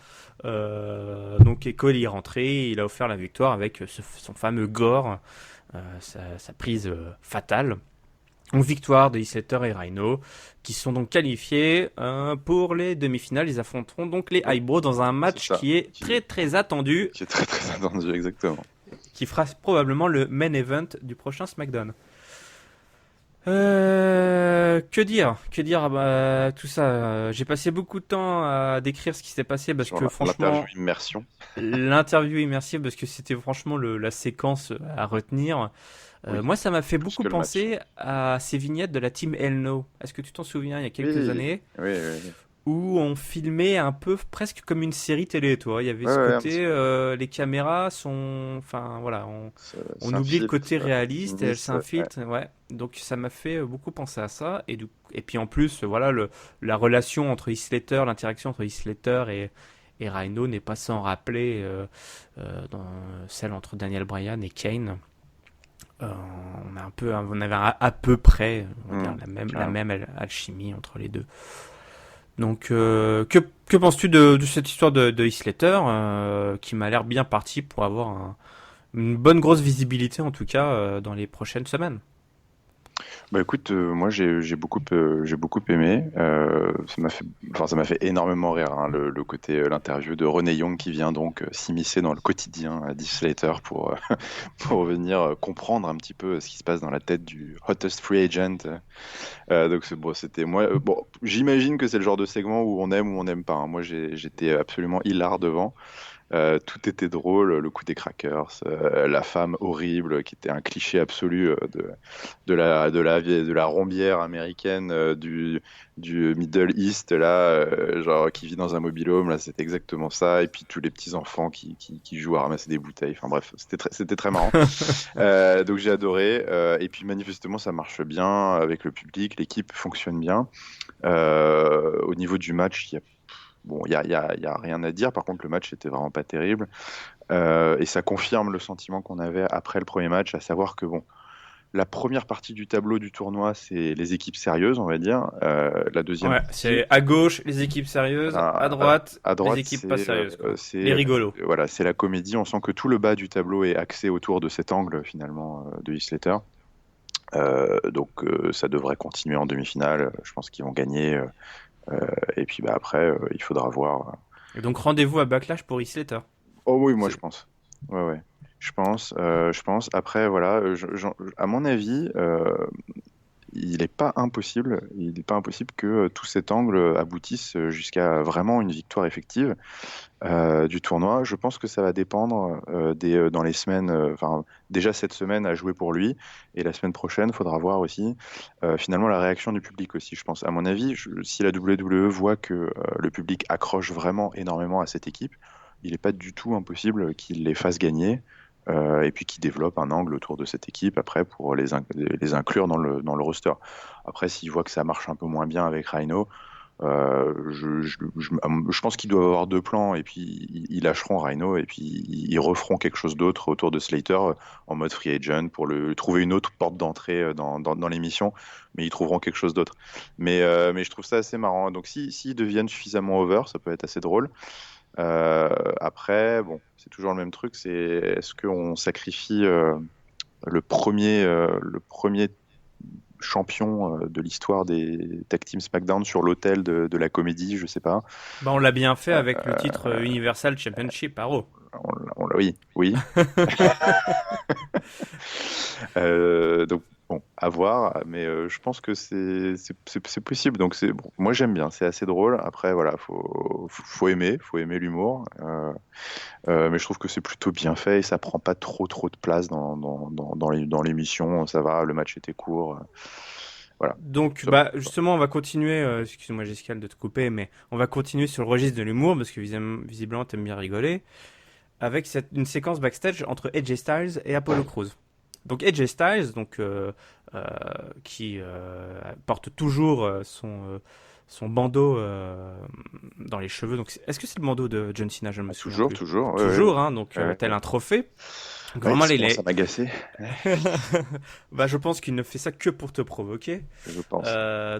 Donc Cole est rentré, il a offert la victoire avec son fameux gore, sa prise fatale. Donc victoire de Heath Slater et Rhino, qui sont donc qualifiés pour les demi-finales. Ils affronteront donc les Oui, Highbros dans un c'est match ça. qui est Qui, très très attendu, qui est très très attendu, exactement. qui fera probablement le main event du prochain SmackDown. Que dire? Que dire? Tout ça. J'ai passé beaucoup de temps à décrire ce qui s'est passé parce Sur que l'interview franchement, immersion. l'interview immersive, parce que c'était franchement la séquence à retenir. Oui, Moi, ça m'a fait plus beaucoup que le match. penser à ces vignettes de la team Elno. Est-ce que tu t'en souviens, il y a Oui, quelques années, oui, oui, oui. où on filmait un peu presque comme une série télé, toi. Il y avait Ouais, ce ouais, un petit côté, peu. les caméras sont, enfin voilà, on C'est un oublie le filtre, côté ils réaliste, elles finissent. Ouais. s'infiltrent, ouais. Donc ça m'a fait beaucoup penser à ça, et puis en plus, voilà, la relation entre Heath Slater, l'interaction entre Heath Slater et Rhino n'est pas sans rappeler dans celle entre Daniel Bryan et Kane. Euh, on avait à peu près, on va dire, la Carrément. même alchimie entre les deux. Donc, que penses-tu de cette histoire de Heath Slater, qui m'a l'air bien parti pour avoir une bonne grosse visibilité, en tout cas, dans les prochaines semaines? Bah écoute, moi j'ai beaucoup aimé. Ça m'a fait énormément rire, hein, le côté l'interview de Renee Young qui vient donc s'immiscer dans le quotidien à Heath Slater pour pour venir comprendre un petit peu ce qui se passe dans la tête du hottest free agent. Donc bon, c'était moi. Bon, j'imagine que c'est le genre de segment où on aime ou on n'aime pas, hein. Moi j'étais absolument hilar devant. Tout était drôle, le coup des crackers, la femme horrible qui était un cliché absolu de la rombière américaine du Middle East là, genre qui vit dans un mobil-home là, c'est exactement ça. Et puis tous les petits enfants qui jouent à ramasser des bouteilles. Enfin bref, c'était très marrant. Donc j'ai adoré. Et puis manifestement ça marche bien avec le public, l'équipe fonctionne bien. Au niveau du match, bon, il y a rien à dire. Par contre, le match était vraiment pas terrible. Et ça confirme le sentiment qu'on avait après le premier match, à savoir que bon, la première partie du tableau du tournoi, c'est les équipes sérieuses, on va dire. La deuxième Ouais, partie, c'est à gauche les équipes sérieuses, à droite à les droite, équipes pas sérieuses, quoi. c'est Les rigolos. voilà, c'est la comédie. On sent que tout le bas du tableau est axé autour de cet angle finalement de Isletter. Donc ça devrait continuer en demi-finale. Je pense qu'ils vont gagner. Et puis bah, après, il faudra voir. Et donc rendez-vous à Backlash pour Isletter. Oh oui, moi C'est... je pense. Ouais, ouais. Je pense. Après, voilà, à mon avis, il n'est pas impossible que tout cet angle aboutisse jusqu'à vraiment une victoire effective du tournoi. Je pense que ça va dépendre dans les semaines, enfin déjà cette semaine à jouer pour lui, et la semaine prochaine, il faudra voir aussi finalement la réaction du public aussi. Je pense, à mon avis, si la WWE voit que le public accroche vraiment énormément à cette équipe, il n'est pas du tout impossible qu'il les fasse gagner. Et puis qui développe un angle autour de cette équipe après pour les inclure dans le roster. Après, s'il voit que ça marche un peu moins bien avec Rhino, je pense qu'ils doivent avoir deux plans et puis ils lâcheront Rhino et puis ils referont quelque chose d'autre autour de Slater en mode free agent pour trouver une autre porte d'entrée dans l'émission, mais ils trouveront quelque chose d'autre. Mais je trouve ça assez marrant. Donc s'ils deviennent suffisamment over, ça peut être assez drôle. Après, bon, c'est toujours le même truc, c'est est-ce qu'on sacrifie le premier champion de l'histoire des Tag Team SmackDown sur l'autel de la comédie, je sais pas. Bah, on l'a bien fait avec le titre Universal Championship à Raw. Oui, oui. Donc bon, à voir, mais je pense que c'est possible. Donc c'est bon, moi j'aime bien, c'est assez drôle. Après voilà, faut aimer l'humour. Mais je trouve que c'est plutôt bien fait et ça prend pas trop de place dans l'émission. Ça va, le match était court. Voilà. Donc, Ça- bah, justement, on va continuer, excuse-moi Jessica de te couper, mais on va continuer sur le registre de l'humour, parce que visiblement t'aimes bien rigoler, avec une séquence backstage entre AJ Styles et Apollo Crews. Donc AJ Styles, euh, qui porte toujours son bandeau dans les cheveux. Donc, est-ce que c'est le bandeau de John Cena? Je ne me souviens plus. Toujours. Toujours, hein, donc Ouais. tel un trophée. Donc, Ouais, vraiment, ça commence à m'agacer, bah, je pense qu'il ne fait ça que pour te provoquer. je pense.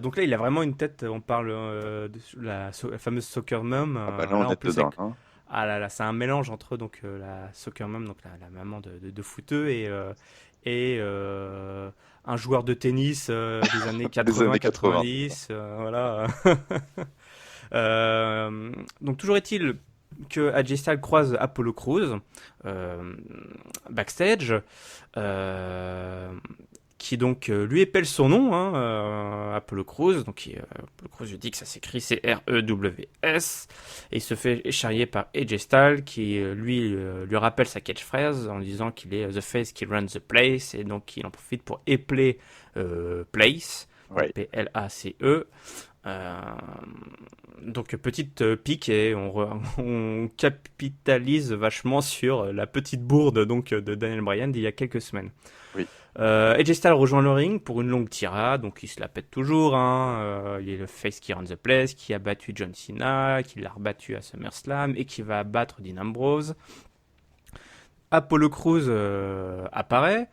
Donc là, il a vraiment une tête. On parle de la fameuse soccer mom. Ah bah là, on en est plus, dedans. Hein. ah là là, c'est un mélange entre la soccer mom, donc la maman de footeux, et un joueur de tennis des années Des années 80. 80-90. Voilà. Donc toujours est-il que AJ Styles croise Apollo Crews backstage, euh, qui donc lui épelle son nom, hein, Apollo Crews. Donc Apollo Crews lui dit que ça s'écrit CREWS, et il se fait écharrier par AJ Styles, qui lui rappelle sa catchphrase en disant qu'il est the face qui runs the place, et donc il en profite pour épeler place, Ouais. Place. Donc petite pique, et on capitalise vachement sur la petite bourde donc de Daniel Bryan d'il y a quelques semaines. Oui. AJ Styles rejoint le ring pour une longue tirade, donc il se la pète toujours, hein. Il est le face qui run the place, qui a battu John Cena, qui l'a rebattu à SummerSlam et qui va battre Dean Ambrose. Apollo Crews apparaît.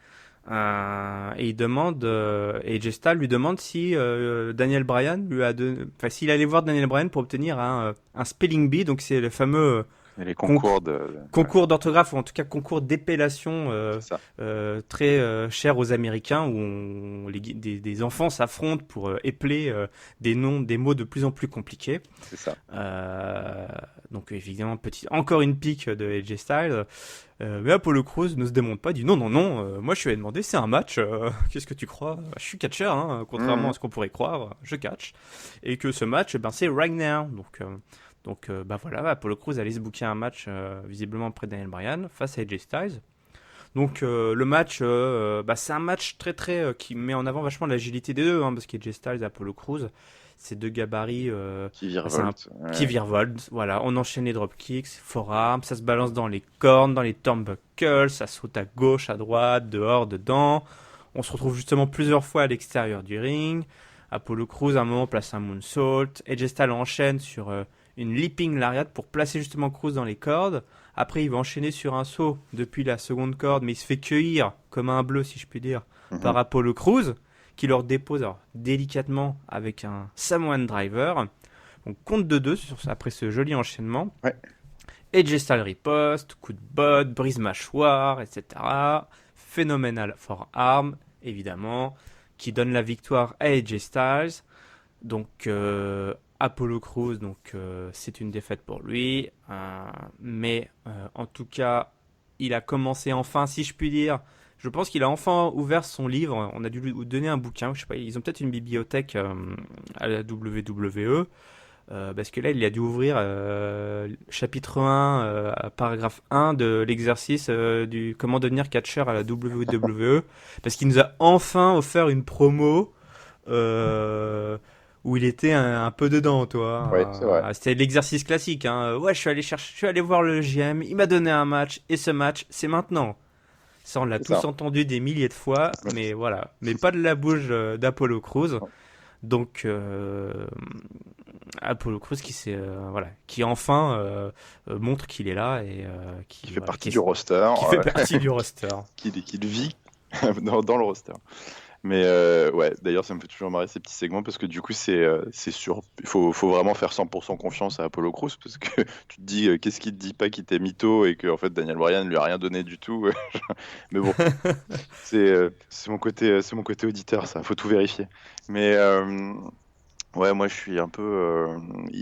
Et il demande, et AJ Styles lui demande si Daniel Bryan enfin s'il allait voir Daniel Bryan pour obtenir un spelling bee, donc c'est le fameux Et les concours concours d'orthographe, ou en tout cas concours d'épellation c'est ça. très cher aux Américains, où des enfants s'affrontent pour épeler des noms, des mots de plus en plus compliqués. C'est ça. Donc évidemment, encore une pique de AJ Styles. Mais Apollo Crews ne se démonte pas, dit non, moi je lui ai demandé, c'est un match, qu'est-ce que tu crois? Je suis catcheur, hein, contrairement à ce qu'on pourrait croire, je catch. Et que ce match, ben, c'est right now. Donc voilà, Apollo Crews allait se booker un match visiblement près de Daniel Bryan face à AJ Styles. Donc le match, c'est un match très très qui met en avant vachement l'agilité des deux, hein, parce qu'AJ Styles et Apollo Crews, ces deux gabarits Qui c'est un virevolte. qui Ouais. virevoltent. Voilà, on enchaîne les dropkicks, forearms, ça se balance dans les cornes, dans les turnbuckles, ça saute à gauche, à droite, dehors, dedans. On se retrouve justement plusieurs fois à l'extérieur du ring. Apollo Crews à un moment place un moonsault. AJ Styles enchaîne sur une leaping lariat pour placer justement Crews dans les cordes. Après, il va enchaîner sur un saut depuis la seconde corde, mais il se fait cueillir comme un bleu, si je puis dire, Mhm. par Apollo Crews, qui leur dépose alors, délicatement avec un Samoan Driver. On compte de deux après ce joli enchaînement. Ouais. AJ Styles riposte, coup de botte, brise mâchoire, etc. Phénoménal forearm, évidemment, qui donne la victoire à AJ Styles. Donc Apollo Crews, donc c'est une défaite pour lui, mais en tout cas, il a commencé enfin, si je puis dire. Je pense qu'il a enfin ouvert son livre. On a dû lui donner un bouquin. Je sais pas, ils ont peut-être une bibliothèque à la WWE. Parce que là, il a dû ouvrir chapitre 1, paragraphe 1 de l'exercice du comment devenir catcheur à la WWE. Parce qu'il nous a enfin offert une promo où il était un peu dedans, Ouais, c'est toi. vrai. C'était l'exercice classique. Hein. Ouais, je suis allé voir le GM, il m'a donné un match, et ce match, c'est maintenant. Ça, on l'a C'est tous ça. entendu des milliers de fois, mais voilà. Mais pas de la bouche d'Apollo Crews. Donc, Apollo Crews qui enfin montre qu'il est là et Qui fait partie du roster, qui fait partie du roster. qui vit dans le roster. Mais ouais, d'ailleurs, ça me fait toujours marrer ces petits segments parce que du coup, c'est sûr. Il faut vraiment faire 100% confiance à Apollo Crews parce que tu te dis, qu'est-ce qu'il te dit pas qu'il t'est mytho et que en fait, Daniel Bryan lui a rien donné du tout. Mais bon, c'est mon côté auditeur, ça, faut tout vérifier. Mais ouais, moi, je suis un peu.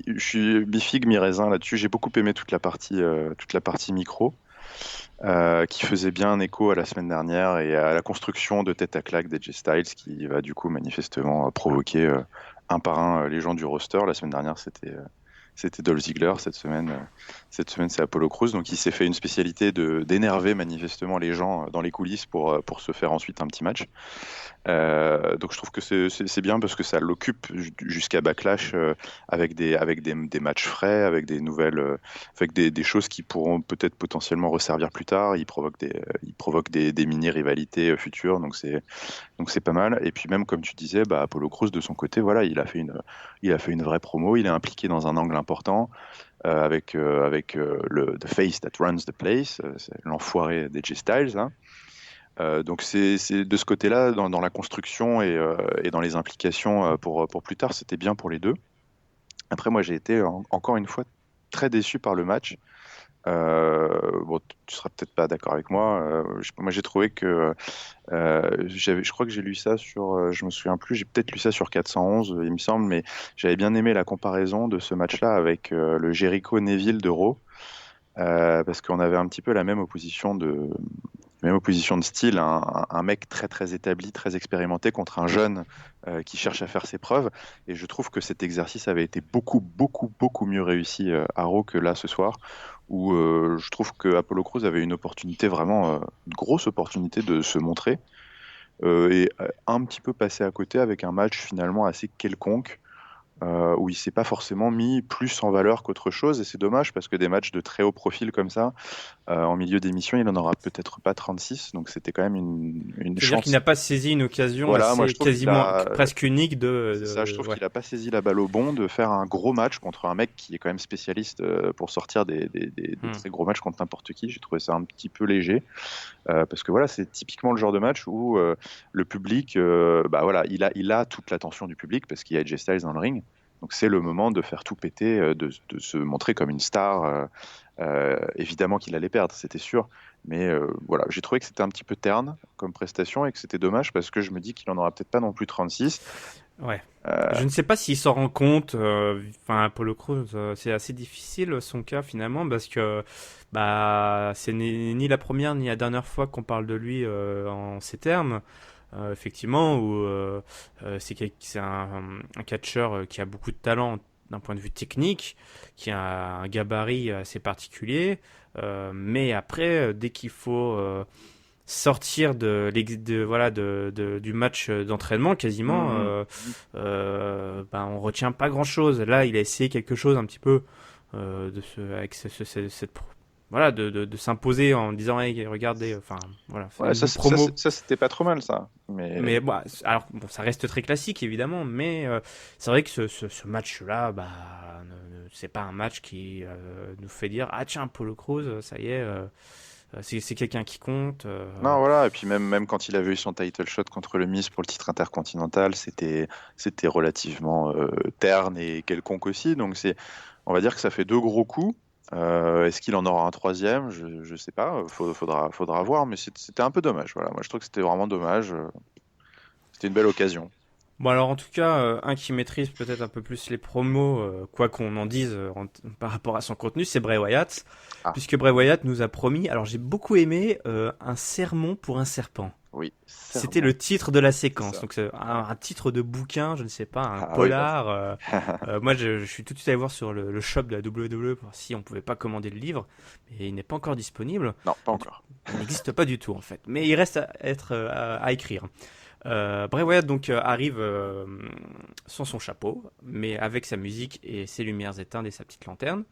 Je suis mi-figue, mi-raisin là-dessus. J'ai beaucoup aimé toute la partie micro qui faisait bien un écho à la semaine dernière et à la construction de tête à claque d'AJ Styles qui va du coup manifestement provoquer un par un les gens du roster. La semaine dernière, c'était Dolph Ziggler. Cette semaine, c'est Apollo Crews. Donc, il s'est fait une spécialité d'énerver manifestement les gens dans les coulisses pour se faire ensuite un petit match. Donc je trouve que c'est bien parce que ça l'occupe jusqu'à Backlash avec des matchs frais, avec des nouvelles, avec des choses qui pourront peut-être potentiellement resservir plus tard. Il provoque des mini-rivalités futures, donc c'est pas mal. Et puis même comme tu disais, Apollo Crews de son côté, voilà, il a fait une vraie promo, il est impliqué dans un angle important. Avec le The Face That Runs the Place, c'est l'enfoiré d'AJ Styles, hein. Donc c'est de ce côté-là, dans la construction et dans les implications pour plus tard, c'était bien pour les deux. Après, moi, j'ai été encore une fois très déçu par le match. Bon, tu seras peut-être pas d'accord avec moi. Moi, j'ai trouvé que je crois que j'ai lu ça je me souviens plus, j'ai peut-être lu ça sur 411, il me semble, mais j'avais bien aimé la comparaison de ce match-là avec le Jericho Neville de Raw. Parce qu'on avait un petit peu la même opposition de style, un mec très très établi, très expérimenté contre un jeune qui cherche à faire ses preuves. Et je trouve que cet exercice avait été beaucoup beaucoup beaucoup mieux réussi à Raw que là ce soir, où je trouve que Apollo Crews avait une opportunité vraiment, une grosse opportunité de se montrer et un petit peu passé à côté avec un match finalement assez quelconque où il s'est pas forcément mis plus en valeur qu'autre chose, et c'est dommage parce que des matchs de très haut profil comme ça, en milieu d'émission, il en aura peut-être pas 36, donc c'était quand même une C'est-à-dire qu'il chance. n'a pas saisi une occasion Voilà, moi assez je trouve qu'il quasiment a, presque unique c'est ça, je trouve ouais. qu'il a pas saisi la balle au bon de faire un gros match contre un mec qui est quand même spécialiste pour sortir des Hmm. très gros matchs contre n'importe qui. J'ai trouvé ça un petit peu léger. Parce que voilà, c'est typiquement le genre de match où le public, voilà, il a toute l'attention du public parce qu'il y a AJ Styles dans le ring. Donc c'est le moment de faire tout péter, de se montrer comme une star. Évidemment qu'il allait perdre, c'était sûr. Mais voilà, j'ai trouvé que c'était un petit peu terne comme prestation et que c'était dommage parce que je me dis qu'il en aura peut-être pas non plus 36. Ouais. Euh, Je ne sais pas s'il s'en rend compte. Enfin, Apollo Crews, c'est assez difficile son cas finalement parce que c'est ni la première ni la dernière fois qu'on parle de lui en ces termes. Effectivement, où c'est un catcheur qui a beaucoup de talent d'un point de vue technique, qui a un gabarit assez particulier, mais après, dès qu'il faut sortir du match d'entraînement, quasiment, on retient pas grand-chose. Là, il a essayé quelque chose un petit peu voilà, de s'imposer en disant, hey, regardez, enfin, voilà, c'est Ouais, une promo. ça, c'était pas trop mal, ça. Mais bon, alors bon, ça reste très classique évidemment, mais c'est vrai que ce match-là, c'est pas un match qui nous fait dire ah tiens Apollo Crews, ça y est, c'est quelqu'un qui compte. Non, voilà, et puis même quand il avait eu son title shot contre le Miz pour le titre intercontinental, c'était relativement terne et quelconque aussi. Donc on va dire que ça fait deux gros coups. Est-ce qu'il en aura un troisième? Je sais pas, faudra voir, mais c'était un peu dommage. Voilà, moi je trouve que c'était vraiment dommage. C'était une belle occasion. Bon alors en tout cas, un qui maîtrise peut-être un peu plus les promos, quoi qu'on en dise par rapport à son contenu, c'est Bray Wyatt, Ah, puisque Bray Wyatt nous a promis. Alors j'ai beaucoup aimé un sermon pour un serpent. oui, C'était serment, le titre de la c'est séquence. ça. Donc c'est un titre de bouquin, je ne sais pas, un Ah oui, bah, polar. Moi, je suis tout de suite allé voir sur le shop de la WWE pour voir si on pouvait pas commander le livre, mais il n'est pas encore disponible. non, pas encore. Il n'existe pas du tout en fait, mais il reste à écrire. Bray Wyatt donc arrive sans son chapeau, mais avec sa musique et ses lumières éteintes et sa petite lanterne.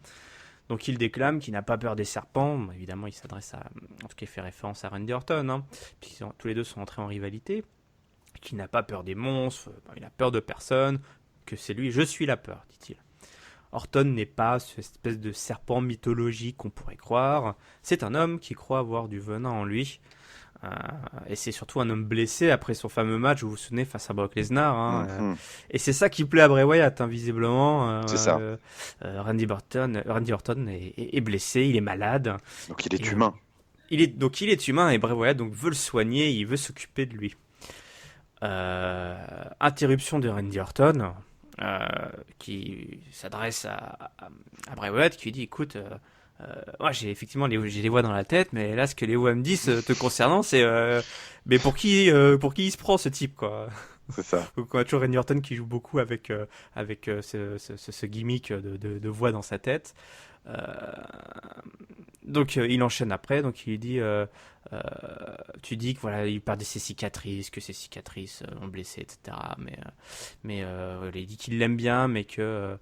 Donc il déclame qu'il n'a pas peur des serpents. Bon, évidemment, il s'adresse en tout cas, il fait référence à Randy Orton, hein. Puis tous les deux sont entrés en rivalité. Qu'il n'a pas peur des monstres, il n'a peur de personne, que c'est lui, je suis la peur, dit-il. Orton n'est pas cette espèce de serpent mythologique qu'on pourrait croire. C'est un homme qui croit avoir du venin en lui. Euh, et c'est surtout un homme blessé après son fameux match, vous vous souvenez, face à Brock Lesnar. Hein, Mhm, et c'est ça qui plaît à Bray Wyatt, hein, visiblement. c'est ça. Randy Orton est blessé, il est malade. Donc il est Et, humain. il est humain et Bray Wyatt donc, veut le soigner, il veut s'occuper de lui. Interruption de Randy Orton qui s'adresse à Bray Wyatt qui lui dit écoute, moi j'ai effectivement j'ai les voix dans la tête, mais là ce que les voix me disent te concernant, c'est mais pour qui il se prend ce type quoi. C'est ça. Donc on a toujours Randy Orton qui joue beaucoup avec ce gimmick de voix dans sa tête. Euh, donc il enchaîne après, donc il dit euh, tu dis que voilà il parle de ses cicatrices, que ses cicatrices l'ont blessé, etc. Voilà, il dit qu'il l'aime bien, mais que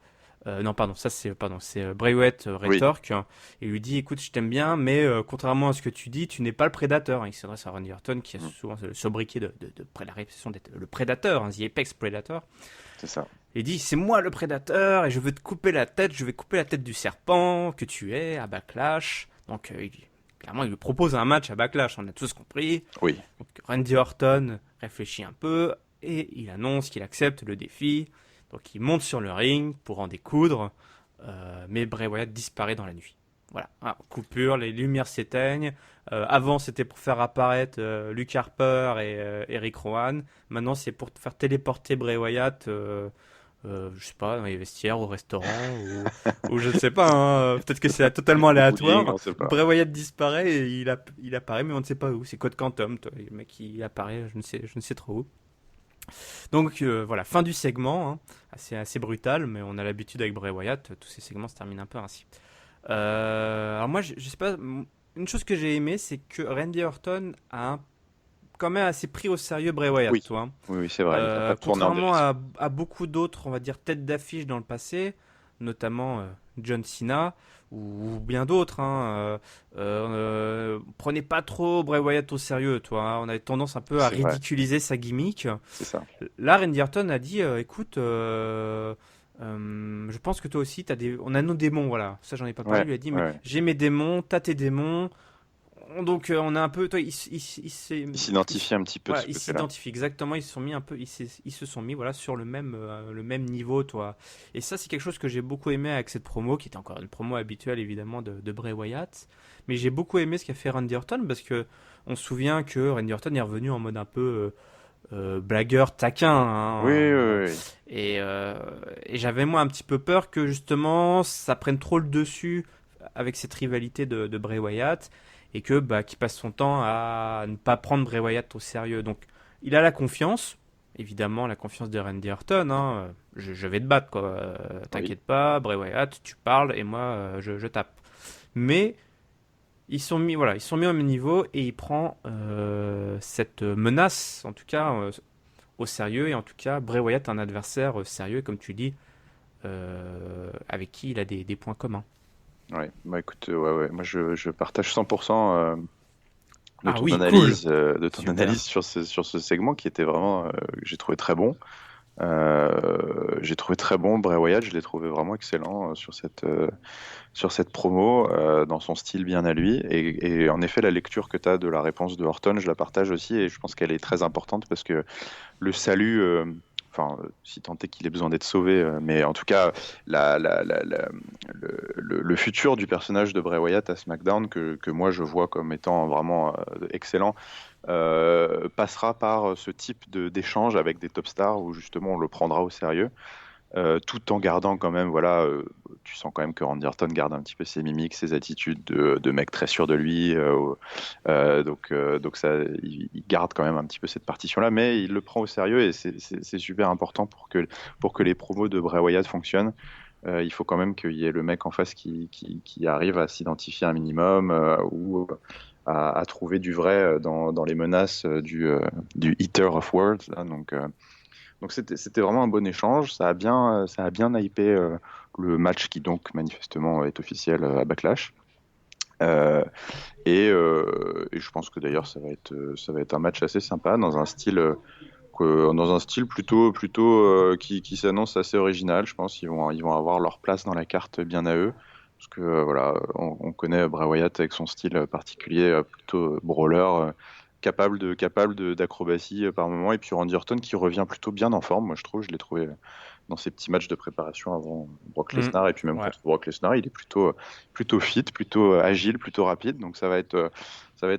non pardon c'est Bray Wyatt Oui. rétorque et lui dit écoute je t'aime bien, mais contrairement à ce que tu dis, tu n'es pas le prédateur. Il s'adresse à Randy Orton qui a Mm, souvent le sobriquet la réputation d'être le prédateur, hein, The Apex Predator. c'est ça. Il dit c'est moi le prédateur et je veux te couper la tête, je vais couper la tête du serpent que tu es à Backlash. Donc clairement il lui propose un match à Backlash, on a tous compris. Oui. Donc Randy Orton réfléchit un peu et il annonce qu'il accepte le défi. Donc il monte sur le ring pour en découdre, mais Bray Wyatt disparaît dans la nuit. Voilà, ah, coupure, les lumières s'éteignent. Avant c'était pour faire apparaître Luke Harper et Eric Rowan. Maintenant c'est pour faire téléporter Bray Wyatt, je sais pas, dans les vestiaires, au restaurant, ou je ne sais pas, hein, peut-être que c'est totalement Au bowling, aléatoire. on sait pas. Bray Wyatt disparaît et il apparaît, mais on ne sait pas où. C'est Code Quantum, toi, le mec qui apparaît, je ne sais trop où. Donc voilà, fin du segment, hein, assez brutal, mais on a l'habitude avec Bray Wyatt, tous ces segments se terminent un peu ainsi. Alors moi, je sais pas, une chose que j'ai aimé, c'est que Randy Orton a quand même assez pris au sérieux Bray Wyatt, Oui. toi. Oui, c'est vrai. Il n'a pas tourné en Contrairement dérision. à beaucoup d'autres, on va dire, têtes d'affiche dans le passé, notamment John Cena ou bien d'autres, hein, prenez pas trop Bray Wyatt au sérieux, toi. Hein. On avait tendance un peu à C'est vrai. ridiculiser sa gimmick. C'est ça. Là, Randy Orton a dit, écoute, je pense que toi aussi, on a nos démons, voilà. Ça, j'en ai pas parlé. Ouais. Il lui a dit, Ouais, mais ouais. j'ai mes démons, t'as tes démons. Donc, on a un peu, toi, Il s'identifie un petit peu de voilà, ce ils côté-là. s'identifient exactement. Ils se sont mis un peu, ils se sont mis, voilà, sur le même niveau, toi. Et ça, c'est quelque chose que j'ai beaucoup aimé avec cette promo, qui était encore une promo habituelle, évidemment, de Bray Wyatt. Mais j'ai beaucoup aimé ce qu'a fait Randy Orton, parce que on se souvient que Randy Orton est revenu en mode un peu blagueur, taquin, Oui, hein, oui, oui. et j'avais moi un petit peu peur que justement ça prenne trop le dessus avec cette rivalité de Bray Wyatt et que qu'il passe son temps à ne pas prendre Bray Wyatt au sérieux. Donc il a la confiance, évidemment la confiance de Randy Orton, hein, je vais te battre, quoi. Oui. T'inquiète pas, Bray Wyatt, tu parles et moi, je tape. Mais ils sont mis au même niveau et il prend cette menace, en tout cas, au sérieux. Et en tout cas, Bray Wyatt est un adversaire sérieux, comme tu dis, avec qui il a des points communs. Ouais, bah écoute, ouais, ouais, moi je partage 100% Ah oui, cool, de ton super. analyse sur ce segment qui était vraiment, que j'ai trouvé très bon. J'ai trouvé très bon Bray Wyatt, je l'ai trouvé vraiment excellent sur cette promo, dans son style bien à lui. Et en effet, la lecture que tu as de la réponse de Orton, je la partage aussi et je pense qu'elle est très importante parce que le salut, enfin, si tant est qu'il ait besoin d'être sauvé, mais en tout cas, le futur du personnage de Bray Wyatt à SmackDown, que moi je vois comme étant vraiment excellent, passera par ce type d'échange avec des top stars où justement on le prendra au sérieux. Tout en gardant quand même, voilà, tu sens quand même que Randy Orton garde un petit peu ses mimiques, ses attitudes de mec très sûr de lui, donc ça, il garde quand même un petit peu cette partition-là, mais il le prend au sérieux et c'est super important pour que les promos de Bray Wyatt fonctionnent. Il faut quand même qu'il y ait le mec en face qui arrive à s'identifier un minimum ou à trouver du vrai dans les menaces du Eater of Words, là, donc c'était vraiment un bon échange. Ça a bien hypé le match qui donc manifestement est officiel à Backlash. Euh, et je pense que d'ailleurs ça va être un match assez sympa dans un style dans un style plutôt qui s'annonce assez original. Je pense ils vont avoir leur place dans la carte bien à eux. Parce que voilà, on connaît Bray Wyatt avec son style particulier, plutôt brawler, capable d'acrobatie par moment. Et puis Randy Orton qui revient plutôt bien en forme, moi je trouve. Je l'ai trouvé dans ses petits matchs de préparation avant Brock Mm. Lesnar et puis même Ouais. contre Brock Lesnar, il est plutôt fit, plutôt agile, plutôt rapide. Donc ça va être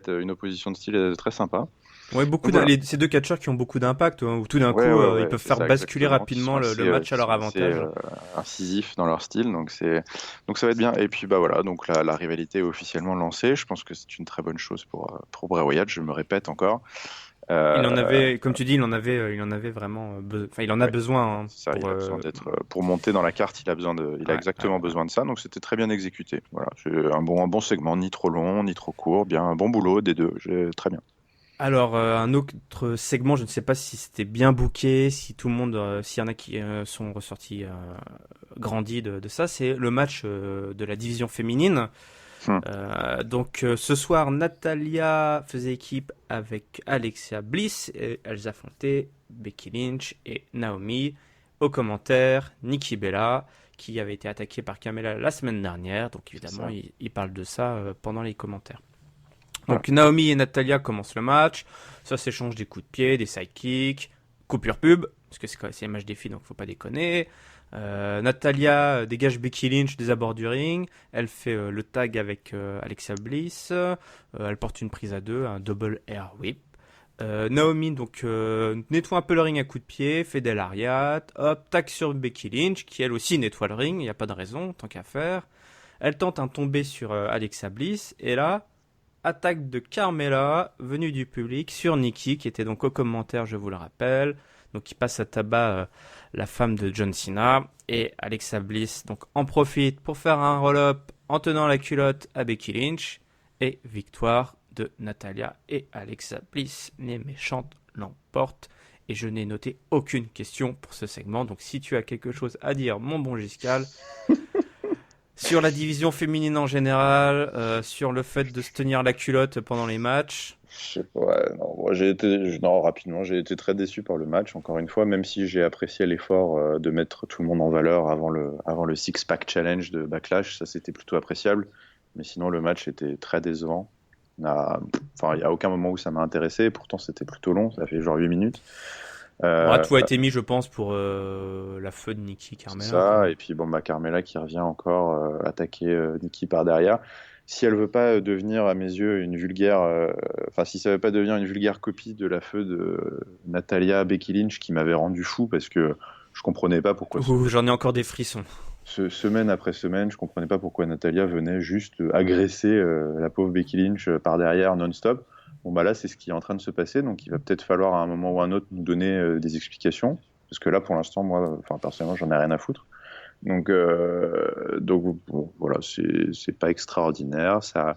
une opposition de style très sympa. Ouais, Donc voilà. ces deux catcheurs qui ont beaucoup d'impact, hein, où tout d'un Ouais, coup, ouais, ils ouais, peuvent c'est faire ça basculer exactement. rapidement le match à Qui leur sont assez avantage. incisifs dans leur style, donc ça va être bien. Et puis bah voilà, donc la rivalité est officiellement lancée. Je pense que c'est une très bonne chose pour Bray Wyatt. Je me répète encore. Il en Euh, avait, comme tu dis, il en avait vraiment, enfin, il en a ouais, besoin hein, c'est ça. pour. Il a besoin d'être pour monter dans la carte. Il a Ouais, ouais, exactement ouais. besoin de ça. Donc c'était très bien exécuté. Voilà, c'est un bon segment, ni trop long, ni trop court. Bien, un bon boulot des deux. Très bien. Alors, un autre segment, je ne sais pas si c'était bien booké, si tout le monde, s'il y en a qui sont ressortis grandis de ça, c'est le match de la division féminine. Hmm, Ce soir, Natalia faisait équipe avec Alexia Bliss et elles affrontaient Becky Lynch et Naomi. Au commentaire, Nikki Bella qui avait été attaquée par Carmella la semaine dernière. Donc c'est évidemment, ça. il parle de ça pendant les commentaires. Voilà. Donc Naomi et Natalia commencent le match. Ça s'échange des coups de pied, des sidekicks, coupure pub, parce que c'est un match des filles, donc faut pas déconner. Natalia dégage Becky Lynch des abords du ring. Elle fait le tag avec Alexa Bliss. Elle porte une prise à deux, un double air whip. Naomi donc nettoie un peu le ring à coups de pied, fait des lariats, hop, tag sur Becky Lynch qui elle aussi nettoie le ring, il n'y a pas de raison, tant qu'à faire. Elle tente un tombé sur Alexa Bliss et là, attaque de Carmella, venue du public, sur Nikki, qui était donc au commentaire, je vous le rappelle. Donc, qui passe à tabac la femme de John Cena. Et Alexa Bliss donc en profite pour faire un roll-up en tenant la culotte à Becky Lynch. Et victoire de Natalia et Alexa Bliss. Les méchantes l'emportent. Et je n'ai noté aucune question pour ce segment. Donc, si tu as quelque chose à dire, mon bon Giscal, sur la division féminine en général, sur le fait de se tenir la culotte pendant les matchs. Je sais pas, ouais, non, moi, non, rapidement, j'ai été très déçu par le match, encore une fois, même si j'ai apprécié l'effort de mettre tout le monde en valeur avant le Six-Pack Challenge de Backlash, ça c'était plutôt appréciable, mais sinon le match était très décevant. Enfin, il n'y a aucun moment où ça m'a intéressé, pourtant c'était plutôt long, ça fait genre 8 minutes. Bon, Euh, tout a été mis, je pense, pour la feu de Nikki c'est Carmella, ça, quoi. et puis bon, bah, Carmella qui revient encore attaquer Nikki par derrière. Si elle veut pas devenir, à mes yeux, une vulgaire, enfin, si ça veut pas devenir une vulgaire copie de la feu de Natalia Becky Lynch qui m'avait rendu fou parce que je comprenais pas pourquoi Ouh, j'en ai encore des frissons. semaine après semaine, je comprenais pas pourquoi Natalia venait juste agresser la pauvre Becky Lynch par derrière non-stop. Bon bah là c'est ce qui est en train de se passer, donc il va peut-être falloir à un moment ou à un autre nous donner des explications. parce que là, pour l'instant, moi, enfin, personnellement, j'en ai rien à foutre. Donc bon, voilà, c'est pas extraordinaire, ça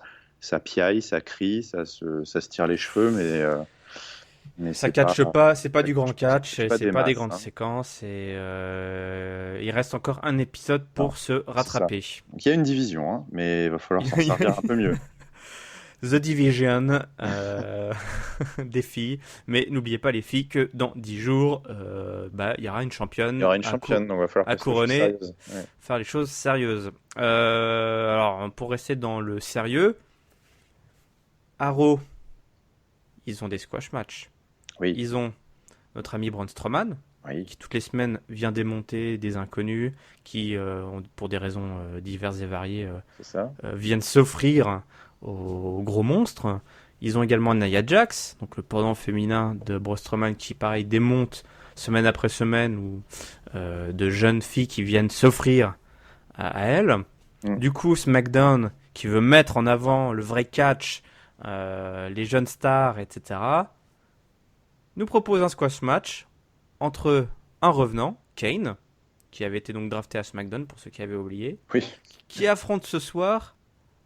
piaille, ça crie, ça se tire les cheveux, mais Ça catche pas, c'est pas du grand catch, c'est pas c'est des pas des masses, grandes hein. séquences et il reste encore un épisode Non, pour se c'est ça. rattraper. Donc il y a une division, hein, mais il va falloir s'en servir un peu mieux. The Division, des filles. Mais n'oubliez pas les filles que dans 10 jours, il y aura une Il y championne aura une championne, donc il va falloir à qu'elle soit chose couronner, sérieuse. Ouais. faire les choses sérieuses. Alors, pour rester dans le sérieux, Arrow, ils ont des squash matchs. Oui, Ils ont notre ami Braun Strowman, oui, qui toutes les semaines vient démonter des inconnus qui, pour des raisons diverses et variées, c'est ça. viennent s'offrir aux gros monstres. Ils ont également Nia Jax, donc le pendant féminin de Braun Strowman, qui pareil démonte semaine après semaine, ou de jeunes filles qui viennent s'offrir à elle. Mm. Du coup, SmackDown, qui veut mettre en avant le vrai catch, les jeunes stars, etc., nous propose un squash match entre un revenant, Kane, qui avait été donc drafté à SmackDown, pour ceux qui avaient oublié, Oui, qui affronte ce soir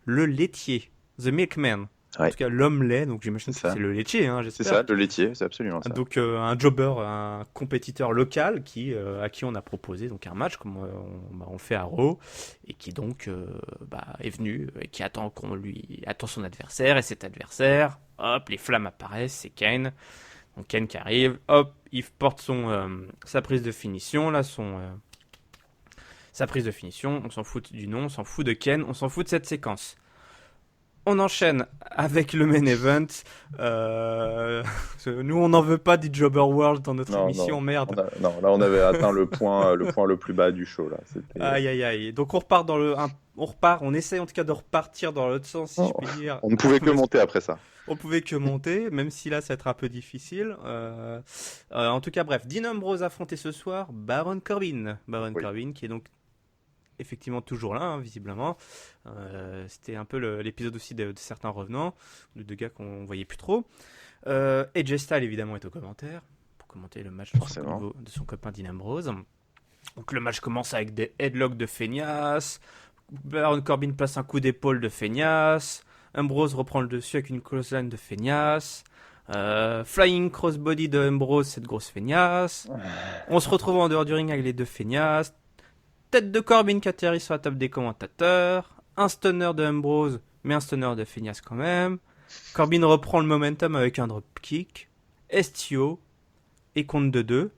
le laitier, The Milkman. En ouais, tout cas, l'homme lait, donc j'imagine c'est que ça. c'est le laitier, hein, C'est j'espère. ça, le laitier, c'est absolument ça. Donc un jobber, un compétiteur local à qui on a proposé donc un match comme on le fait à Raw et qui donc est venu et qui attend qu'on lui attend son adversaire et cet adversaire, hop, les flammes apparaissent, c'est Kane. Donc Kane qui arrive, hop, il porte sa prise de finition là, sa prise de finition. On s'en fout du nom, on s'en fout de Kane, on s'en fout de cette séquence. On enchaîne avec le main event. Nous, on n'en veut pas du Jobber World dans notre Non, émission, non, merde. non, là on avait atteint le point le plus bas du show là. C'était. Aïe, aïe, aïe. Donc on essaie en tout cas de repartir dans l'autre sens, si je puis dire. On ne pouvait que monter après ça. On pouvait que monter, même si là, ça va être un peu difficile. En tout cas, bref, Dean Ambrose affronté ce soir Baron Corbin. Baron Oui. Corbin qui est donc effectivement toujours là, hein, visiblement. C'était un peu l'épisode aussi de certains revenants, de deux gars qu'on voyait plus trop. AJ Styles évidemment est au commentaire pour commenter le match Forcément. de son copain Dean Ambrose. Donc le match commence avec des headlocks de Fenias. Baron Corbin place un coup d'épaule de Fenias. Ambrose reprend le dessus avec une clothesline de Fenias. Flying crossbody de Ambrose, cette grosse Fenias. On se retrouve en dehors du ring avec les deux Fenias. Tête de Corbin qui atterrit sur la table des commentateurs. Un stunner de Ambrose, mais un stunner de Fenias quand même. Corbin reprend le momentum avec un dropkick. Estio et compte de 2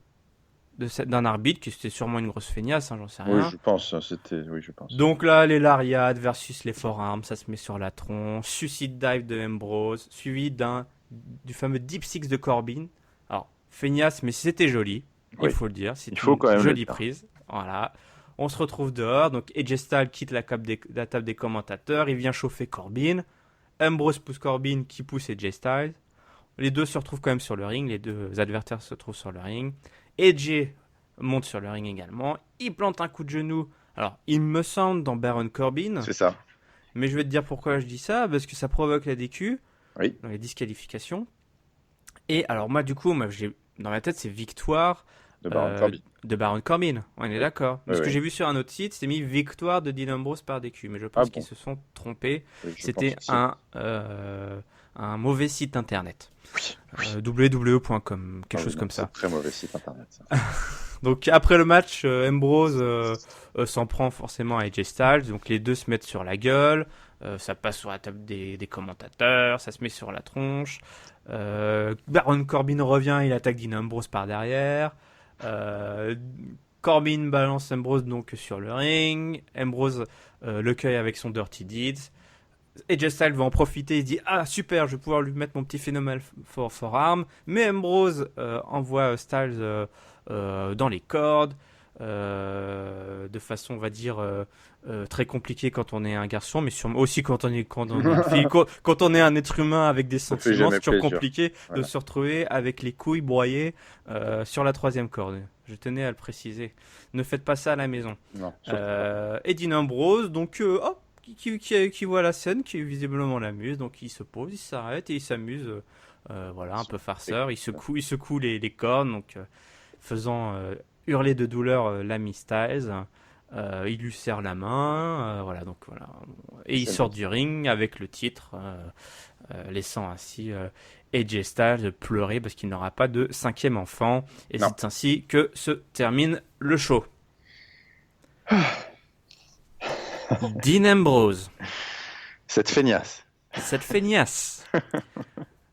d'un arbitre qui c'était sûrement une grosse feignasse, hein, j'en sais Oui, rien. je pense. Oui, je pense. Donc là, les lariats versus les forearms, ça se met sur la tronche. Suicide dive de Ambrose, suivi du fameux deep six de Corbin. Alors, feignasse, mais c'était joli, il Oui. faut le dire. C'est Il faut une quand même le jolie dire. prise. Voilà. On se retrouve dehors. Donc, AJ Styles quitte la table des commentateurs. Il vient chauffer Corbin. Ambrose pousse Corbin qui pousse AJ Styles. Les deux se retrouvent quand même sur le ring. Les deux adversaires se trouvent sur le ring. AJ monte sur le ring également. Il plante un coup de genou. Alors, il me semble dans Baron Corbin. C'est ça. Mais je vais te dire pourquoi je dis ça. Parce que ça provoque la DQ. Oui. Dans les disqualifications. Et alors, moi, du coup, dans ma tête, c'est victoire De Baron Corbin. de Baron Corbin. On est d'accord. Oui, Ce que oui. j'ai vu sur un autre site, c'était mis victoire de Dean Ambrose par DQ. Mais je pense qu'ils se sont trompés. Oui, je C'était pense aussi. un mauvais site internet. Oui. www.com, quelque Ah oui, chose non, comme c'est ça. un très mauvais site internet. Ça. Donc après le match, Ambrose s'en prend forcément à AJ Styles. Donc les deux se mettent sur la gueule. Ça passe sur la table des commentateurs. Ça se met sur la tronche. Baron Corbin revient, il attaque Dean Ambrose par derrière. Corbin balance Ambrose donc sur le ring. Ambrose le cueille avec son Dirty Deeds. AJ Styles va en profiter, il se dit ah super, je vais pouvoir lui mettre mon petit phénomène forearm. Mais Ambrose envoie Styles dans les cordes de façon on va dire très compliquée quand on est un garçon, mais sûrement aussi quand on est une fille. Quand on est un être humain avec des Ça fait sentiments, jamais c'est toujours plaisir. compliqué Voilà. de se retrouver avec les couilles broyées sur la troisième corde. Je tenais à le préciser. Ne faites pas ça à la maison. Non, surtout pas. Et Dean Ambrose, donc, qui voit la scène, qui visiblement l'amuse, donc il se pose, il s'arrête et il s'amuse, voilà, un peu farceur. Il secoue les cornes, donc faisant hurler de douleur l'ami Styles. Il lui serre la main, voilà, donc voilà. Et il C'est sort bien. du ring avec le titre, laissant ainsi AJ Styles pleurer parce qu'il n'aura pas de cinquième enfant. Et Non. c'est ainsi que se termine le show. Dean Ambrose, Cette feignasse. cette feignasse,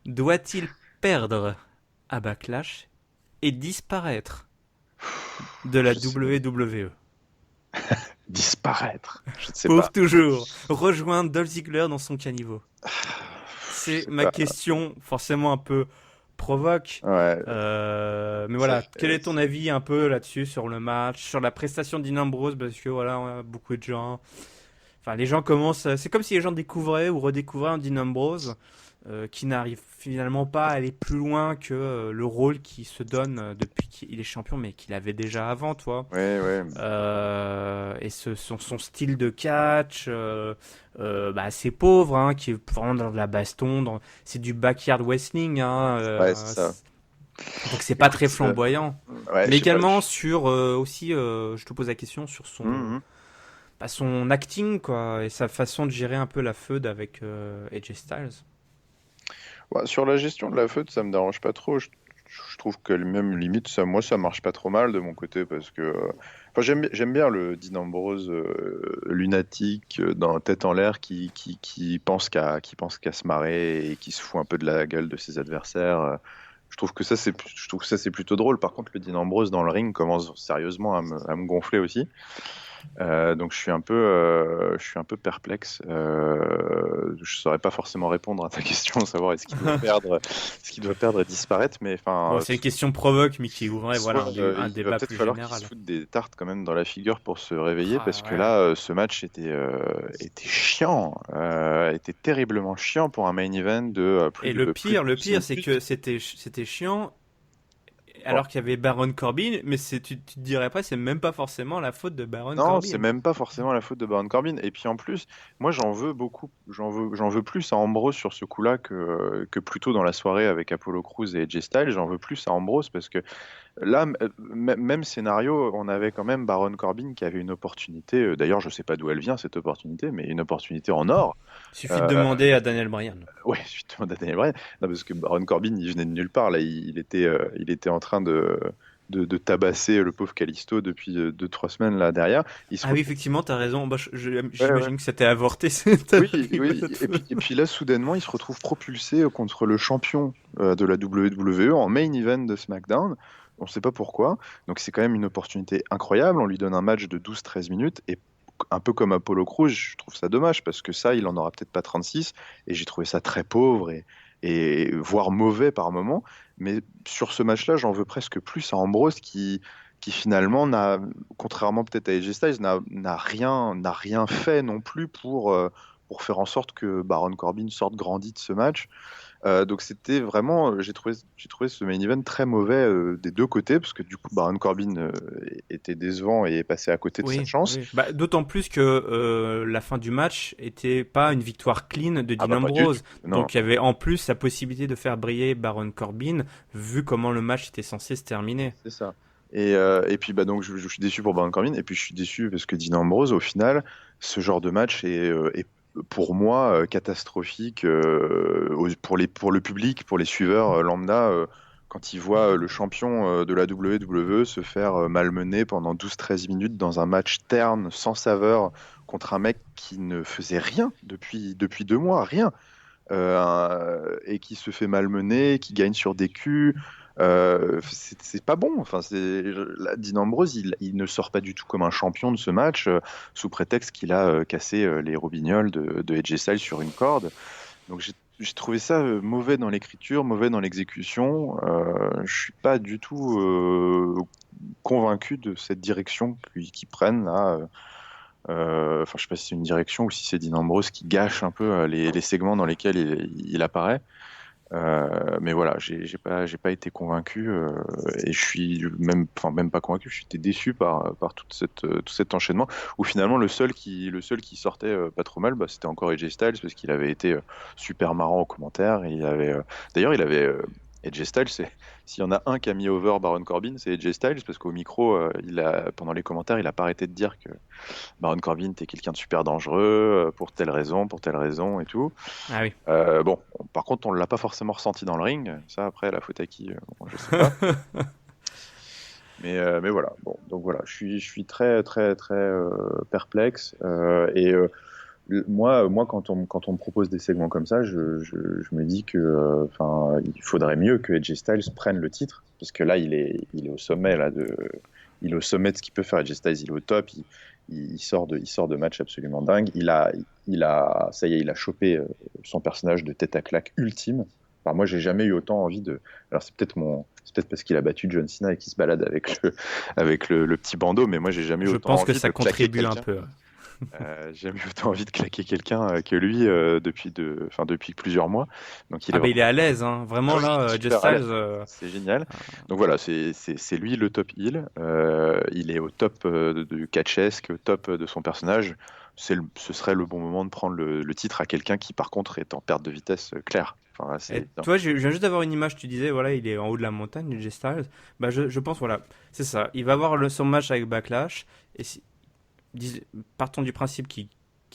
doit-il perdre à Backlash et disparaître de la Je sais- WWE Disparaître. Je ne sais pour pas. toujours rejoindre Dolph Ziggler dans son caniveau? Je C'est sais ma pas. question, forcément un peu provoque. Ouais. Mais Ça voilà, quel est fait... ton avis un peu là-dessus sur le match, sur la prestation d'Dean Ambrose? Parce que voilà, on a beaucoup de gens. Enfin, les gens commencent. C'est comme si les gens découvraient ou redécouvraient un Dean Ambrose qui n'arrive finalement pas à aller plus loin que le rôle qu'il se donne depuis qu'il est champion, mais qu'il avait déjà avant, toi. Ouais, ouais. Et son style de catch, bah, assez pauvre, hein, qui est vraiment dans de la baston, c'est du backyard wrestling, hein, Ouais, c'est ça. donc c'est pas Écoute, très flamboyant. ouais, Mais je sais pas. également sur aussi, je te pose la question sur Mhm. bah, son acting quoi, et sa façon de gérer un peu la feud avec AJ Styles. Ouais, sur la gestion de la feud, ça me dérange pas trop. Je trouve que même limite, ça, moi, ça marche pas trop mal de mon côté parce que, enfin, j'aime bien le Dean Ambrose lunatique, dans tête en l'air, qui pense qu'à se marrer et qui se fout un peu de la gueule de ses adversaires. Je trouve que ça c'est plutôt drôle. Par contre, le Dean Ambrose dans le ring commence sérieusement à me gonfler aussi. Donc je suis un peu perplexe. Je saurais pas forcément répondre à ta question, savoir est-ce qu'il doit perdre et disparaître, mais Bon, enfin, c'est une question provoque, mais qui ouvrait voilà soit un il va débat peut-être plus falloir qu'il général. se foute des tartes quand même dans la figure pour se réveiller, Ah, parce que ouais. là, ce match était chiant, était terriblement chiant pour un main event de Et plus de le 12 pire, c'est minutes. que c'était chiant alors qu'il y avait Baron Corbin, mais tu te dirais pas, c'est même pas forcément la faute de Baron Non, c'est Corbin. même pas forcément la faute de Baron Corbin. Et puis en plus, moi j'en veux beaucoup, j'en veux plus à Ambrose sur ce coup-là que plutôt dans la soirée avec Apollo Crews et AJ Styles. J'en veux plus à Ambrose parce que là, même scénario, on avait quand même Baron Corbin qui avait une opportunité. D'ailleurs, je sais pas d'où elle vient cette opportunité, mais une opportunité en or. Il suffit de Euh, demander à Daniel Bryan. ouais, justement, Daniel Bryan. Non, parce que Baron Corbin, il venait de nulle part. Là, il était en train de tabasser le pauvre Kalisto depuis 2-3 semaines là derrière. Il se Ah oui, retrouve. effectivement, t'as raison. Bah, Ouais, ouais. j'imagine que c'était avorté cette Oui, oui. rigolote. Et puis là, soudainement, il se retrouve propulsé contre le champion de la WWE en main event de SmackDown. On ne sait pas pourquoi. Donc c'est quand même une opportunité incroyable. On lui donne un match de 12-13 minutes. Et un peu comme Apollo Crews, je trouve ça dommage parce que ça, il en aura peut-être pas 36. Et j'ai trouvé ça très pauvre et voire mauvais par moment. Mais sur ce match-là, j'en veux presque plus à Ambrose qui finalement contrairement peut-être à AJ Styles, n'a rien fait non plus pour faire en sorte que Baron Corbin sorte grandi de ce match. Donc c'était vraiment, j'ai trouvé ce main event très mauvais des deux côtés, parce que du coup Baron Corbin était décevant et est passé à côté de sa Oui, chance. oui. Bah, d'autant plus que la fin du match était pas une victoire clean de Ah Dean bah pas du tout. Ambrose. Non, Donc il y avait en plus la possibilité de faire briller Baron Corbin, vu comment le match était censé se terminer. c'est ça. Et puis bah donc je suis déçu pour Baron Corbin, et puis je suis déçu parce que Dean Ambrose, au final, ce genre de match est pour moi catastrophique pour le public, pour les suiveurs lambda, quand ils voient le champion de la WWE se faire malmener pendant 12-13 minutes dans un match terne, sans saveur, contre un mec qui ne faisait rien depuis 2 mois, rien, et qui se fait malmener, qui gagne sur des culs. C'est pas bon. Enfin, là, Dean Ambrose, il ne sort pas du tout comme un champion de ce match, sous prétexte qu'il a cassé les robignoles de AJ Styles sur une corde. Donc j'ai trouvé ça mauvais dans l'écriture, mauvais dans l'exécution. Je suis pas du tout convaincu de cette direction qu'ils prennent là. Enfin, je sais pas si c'est une direction ou si c'est Dean Ambrose qui gâche un peu les segments dans lesquels il apparaît. Mais voilà, j'ai pas été convaincu et je suis enfin même pas convaincu. J'étais déçu par tout cet enchaînement où finalement le seul qui sortait pas trop mal, bah, c'était encore AJ Styles parce qu'il avait été super marrant aux commentaires. Et d'ailleurs, il avait AJ Styles, s'il y en a un qui a mis over Baron Corbin, c'est AJ Styles, parce qu'au micro, pendant les commentaires, il a pas arrêté de dire que Baron Corbin était quelqu'un de super dangereux, pour telle raison et tout. Ah oui. Bon, par contre, on l'a pas forcément ressenti dans le ring. Ça, après, la faute à qui, bon, je sais pas. Mais voilà. Bon, donc voilà, je suis très, très, très perplexe. Moi, quand on me propose des segments comme ça, je me dis que, enfin, il faudrait mieux que AJ Styles prenne le titre, parce que là, il est au sommet là il est au sommet de ce qu'il peut faire. AJ Styles, il est au top. Il sort de matchs absolument dingue. Ça y est, il a chopé son personnage de tête à claque ultime. Enfin, moi, j'ai jamais eu autant envie de. Alors, c'est peut-être parce qu'il a battu John Cena et qu'il se balade avec le petit bandeau, mais moi, j'ai jamais eu Je autant pense que envie ça de claquer contribue un quelqu'un. peu. J'ai jamais eu autant envie de claquer quelqu'un que lui depuis plusieurs mois. Donc, il est Ah ben il est vraiment. à l'aise, hein. Ah Vraiment oui, il est là, Just super à Styles. l'aise. C'est génial. Donc voilà, c'est lui le top heel. Il est au top du catchesque, au top de son personnage. Ce serait le bon moment de prendre le titre à quelqu'un qui, par contre, est en perte de vitesse claire. Enfin, là, c'est Et évident. toi, je viens juste d'avoir une image, tu disais, voilà, il est en haut de la montagne, AJ Styles. Bah, je pense, voilà, c'est ça. Il va avoir son match avec Backlash. Et partons du principe qu'il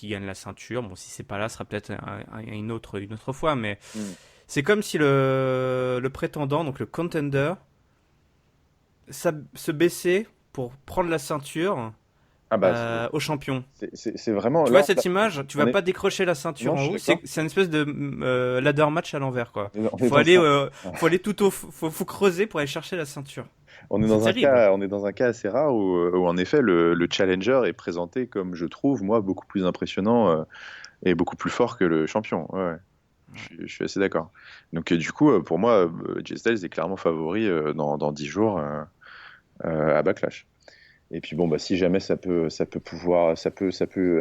gagne la ceinture. Bon, si c'est pas là, ce sera peut-être une autre fois. Mais Hmm. c'est comme si le prétendant, donc le contender, se baissait pour prendre la ceinture Ah bah, au champion. c'est vraiment Tu vois là, cette image, tu on vas est. pas décrocher la ceinture Non, je en suis haut, d'accord. c'est une espèce de ladder match à l'envers quoi. On Il est faut dans aller, un, faut aller tout faut creuser pour aller chercher la ceinture. on est C'est dans un terrible. cas, on est dans un cas assez rare où en effet le challenger est présenté comme, je trouve, moi, beaucoup plus impressionnant et beaucoup plus fort que le champion. Ouais, ouais. Je suis assez d'accord. Donc du coup, pour moi, Jay Styles est clairement favori dans 10 jours à Backlash. Et puis bon, bah, si jamais ça peut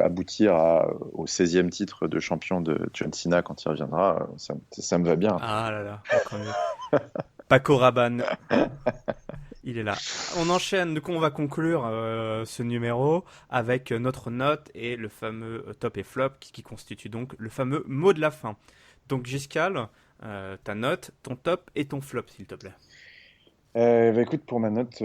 aboutir au 16e titre de champion de John Cena quand il reviendra, ça me va bien. Ah là là, encore mieux. Paco Rabanne, il est là. On enchaîne, du coup on va conclure ce numéro avec notre note et le fameux top et flop qui constitue donc le fameux mot de la fin. Donc Giscal, ta note, ton top et ton flop s'il te plaît. Bah, écoute, pour ma note,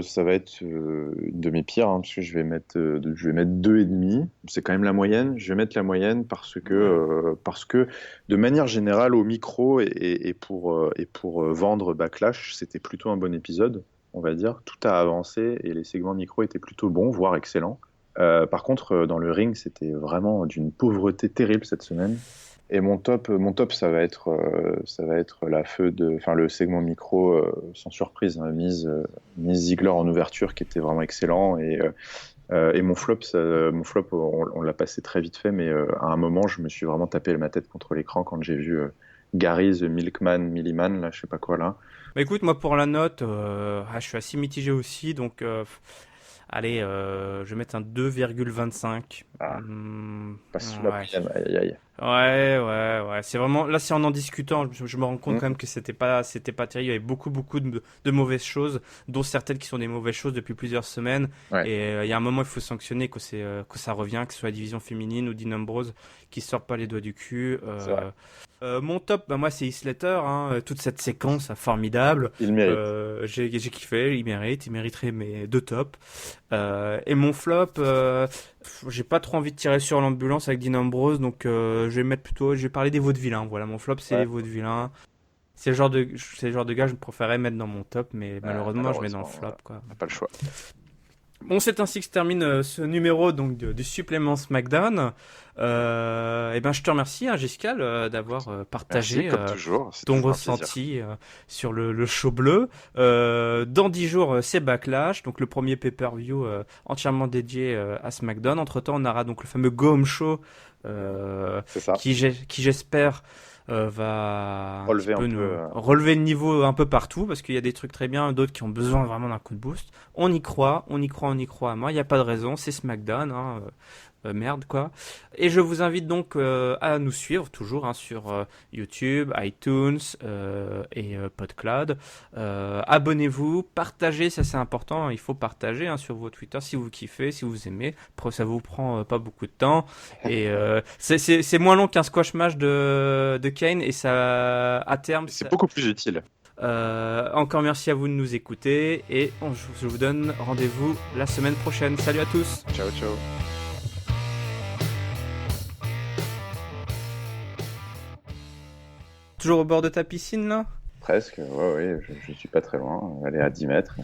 ça va être une de mes pires, hein, parce que je vais mettre 2,5. C'est quand même la moyenne. Je vais mettre la moyenne Ouais. parce que de manière générale, au micro et pour vendre Backlash, c'était plutôt un bon épisode, on va dire. Tout a avancé et les segments micro étaient plutôt bons, voire excellents. Par contre, dans le ring, c'était vraiment d'une pauvreté terrible cette semaine. Et mon top, ça va être enfin le segment micro sans surprise, hein, Miz Ziegler en ouverture qui était vraiment excellent et mon flop, on l'a passé très vite fait, mais à un moment, je me suis vraiment tapé ma tête contre l'écran quand j'ai vu Gary the Milkman Milliman, là, je sais pas quoi là. Bah écoute, moi pour la note, je suis assez mitigé aussi, donc allez, je vais mettre un 2,25. Ah, pas sous la Ouais. moyenne, aïe aïe aïe. Ouais, ouais, ouais. C'est vraiment là, c'est en discutant, je me rends compte quand Hmm, même que c'était pas terrible. Il y avait beaucoup, beaucoup de mauvaises choses, dont certaines qui sont des mauvaises choses depuis plusieurs semaines. ouais, Et il y a un moment, il faut sanctionner que ça revient, que ce soit la division féminine ou Dean Ambrose qui sortent pas les doigts du cul. c'est vrai. Mon top, bah moi c'est Heath Slater, hein, toute cette séquence formidable. Il mérite. J'ai kiffé, il mériterait mes deux tops. Et mon flop, j'ai pas trop envie de tirer sur l'ambulance avec Dean Ambrose, donc je vais parler des vaudevillains. Voilà, mon flop c'est les Ouais, vaudevillains. C'est le genre de gars que je préférais mettre dans mon top, mais malheureusement je mets dans le malheureusement, flop voilà. quoi. On n'a pas le choix. Bon, c'est ainsi que se termine ce numéro donc du supplément SmackDown. Et ben, je te remercie, hein, Giscal, d'avoir Merci, partagé comme toujours, c'est ton toujours un plaisir. ressenti sur le show bleu. Dans 10 jours, c'est Backlash, donc le premier pay-per-view entièrement dédié à SmackDown. Entre-temps, on aura donc le fameux Go Home Show C'est ça. qui j'espère va un petit Relever un peu peu. nous relever le niveau un peu partout parce qu'il y a des trucs très bien, d'autres qui ont besoin vraiment d'un coup de boost. On y croit, on y croit, on y croit. Moi, il n'y a pas de raison, c'est SmackDown, hein, merde quoi. Et je vous invite donc à nous suivre toujours hein, sur YouTube, iTunes et PodCloud. Abonnez-vous, partagez, ça c'est important. Il faut partager hein, sur vos Twitter si vous kiffez, si vous aimez. Après, ça vous prend pas beaucoup de temps et c'est moins long qu'un squash match de Kane et ça à terme C'est beaucoup plus utile. Encore merci à vous de nous écouter et je vous donne rendez-vous la semaine prochaine. Salut à tous. Ciao, ciao. Toujours au bord de ta piscine là? Presque, ouais, je suis pas très loin. Elle est à 10 mètres.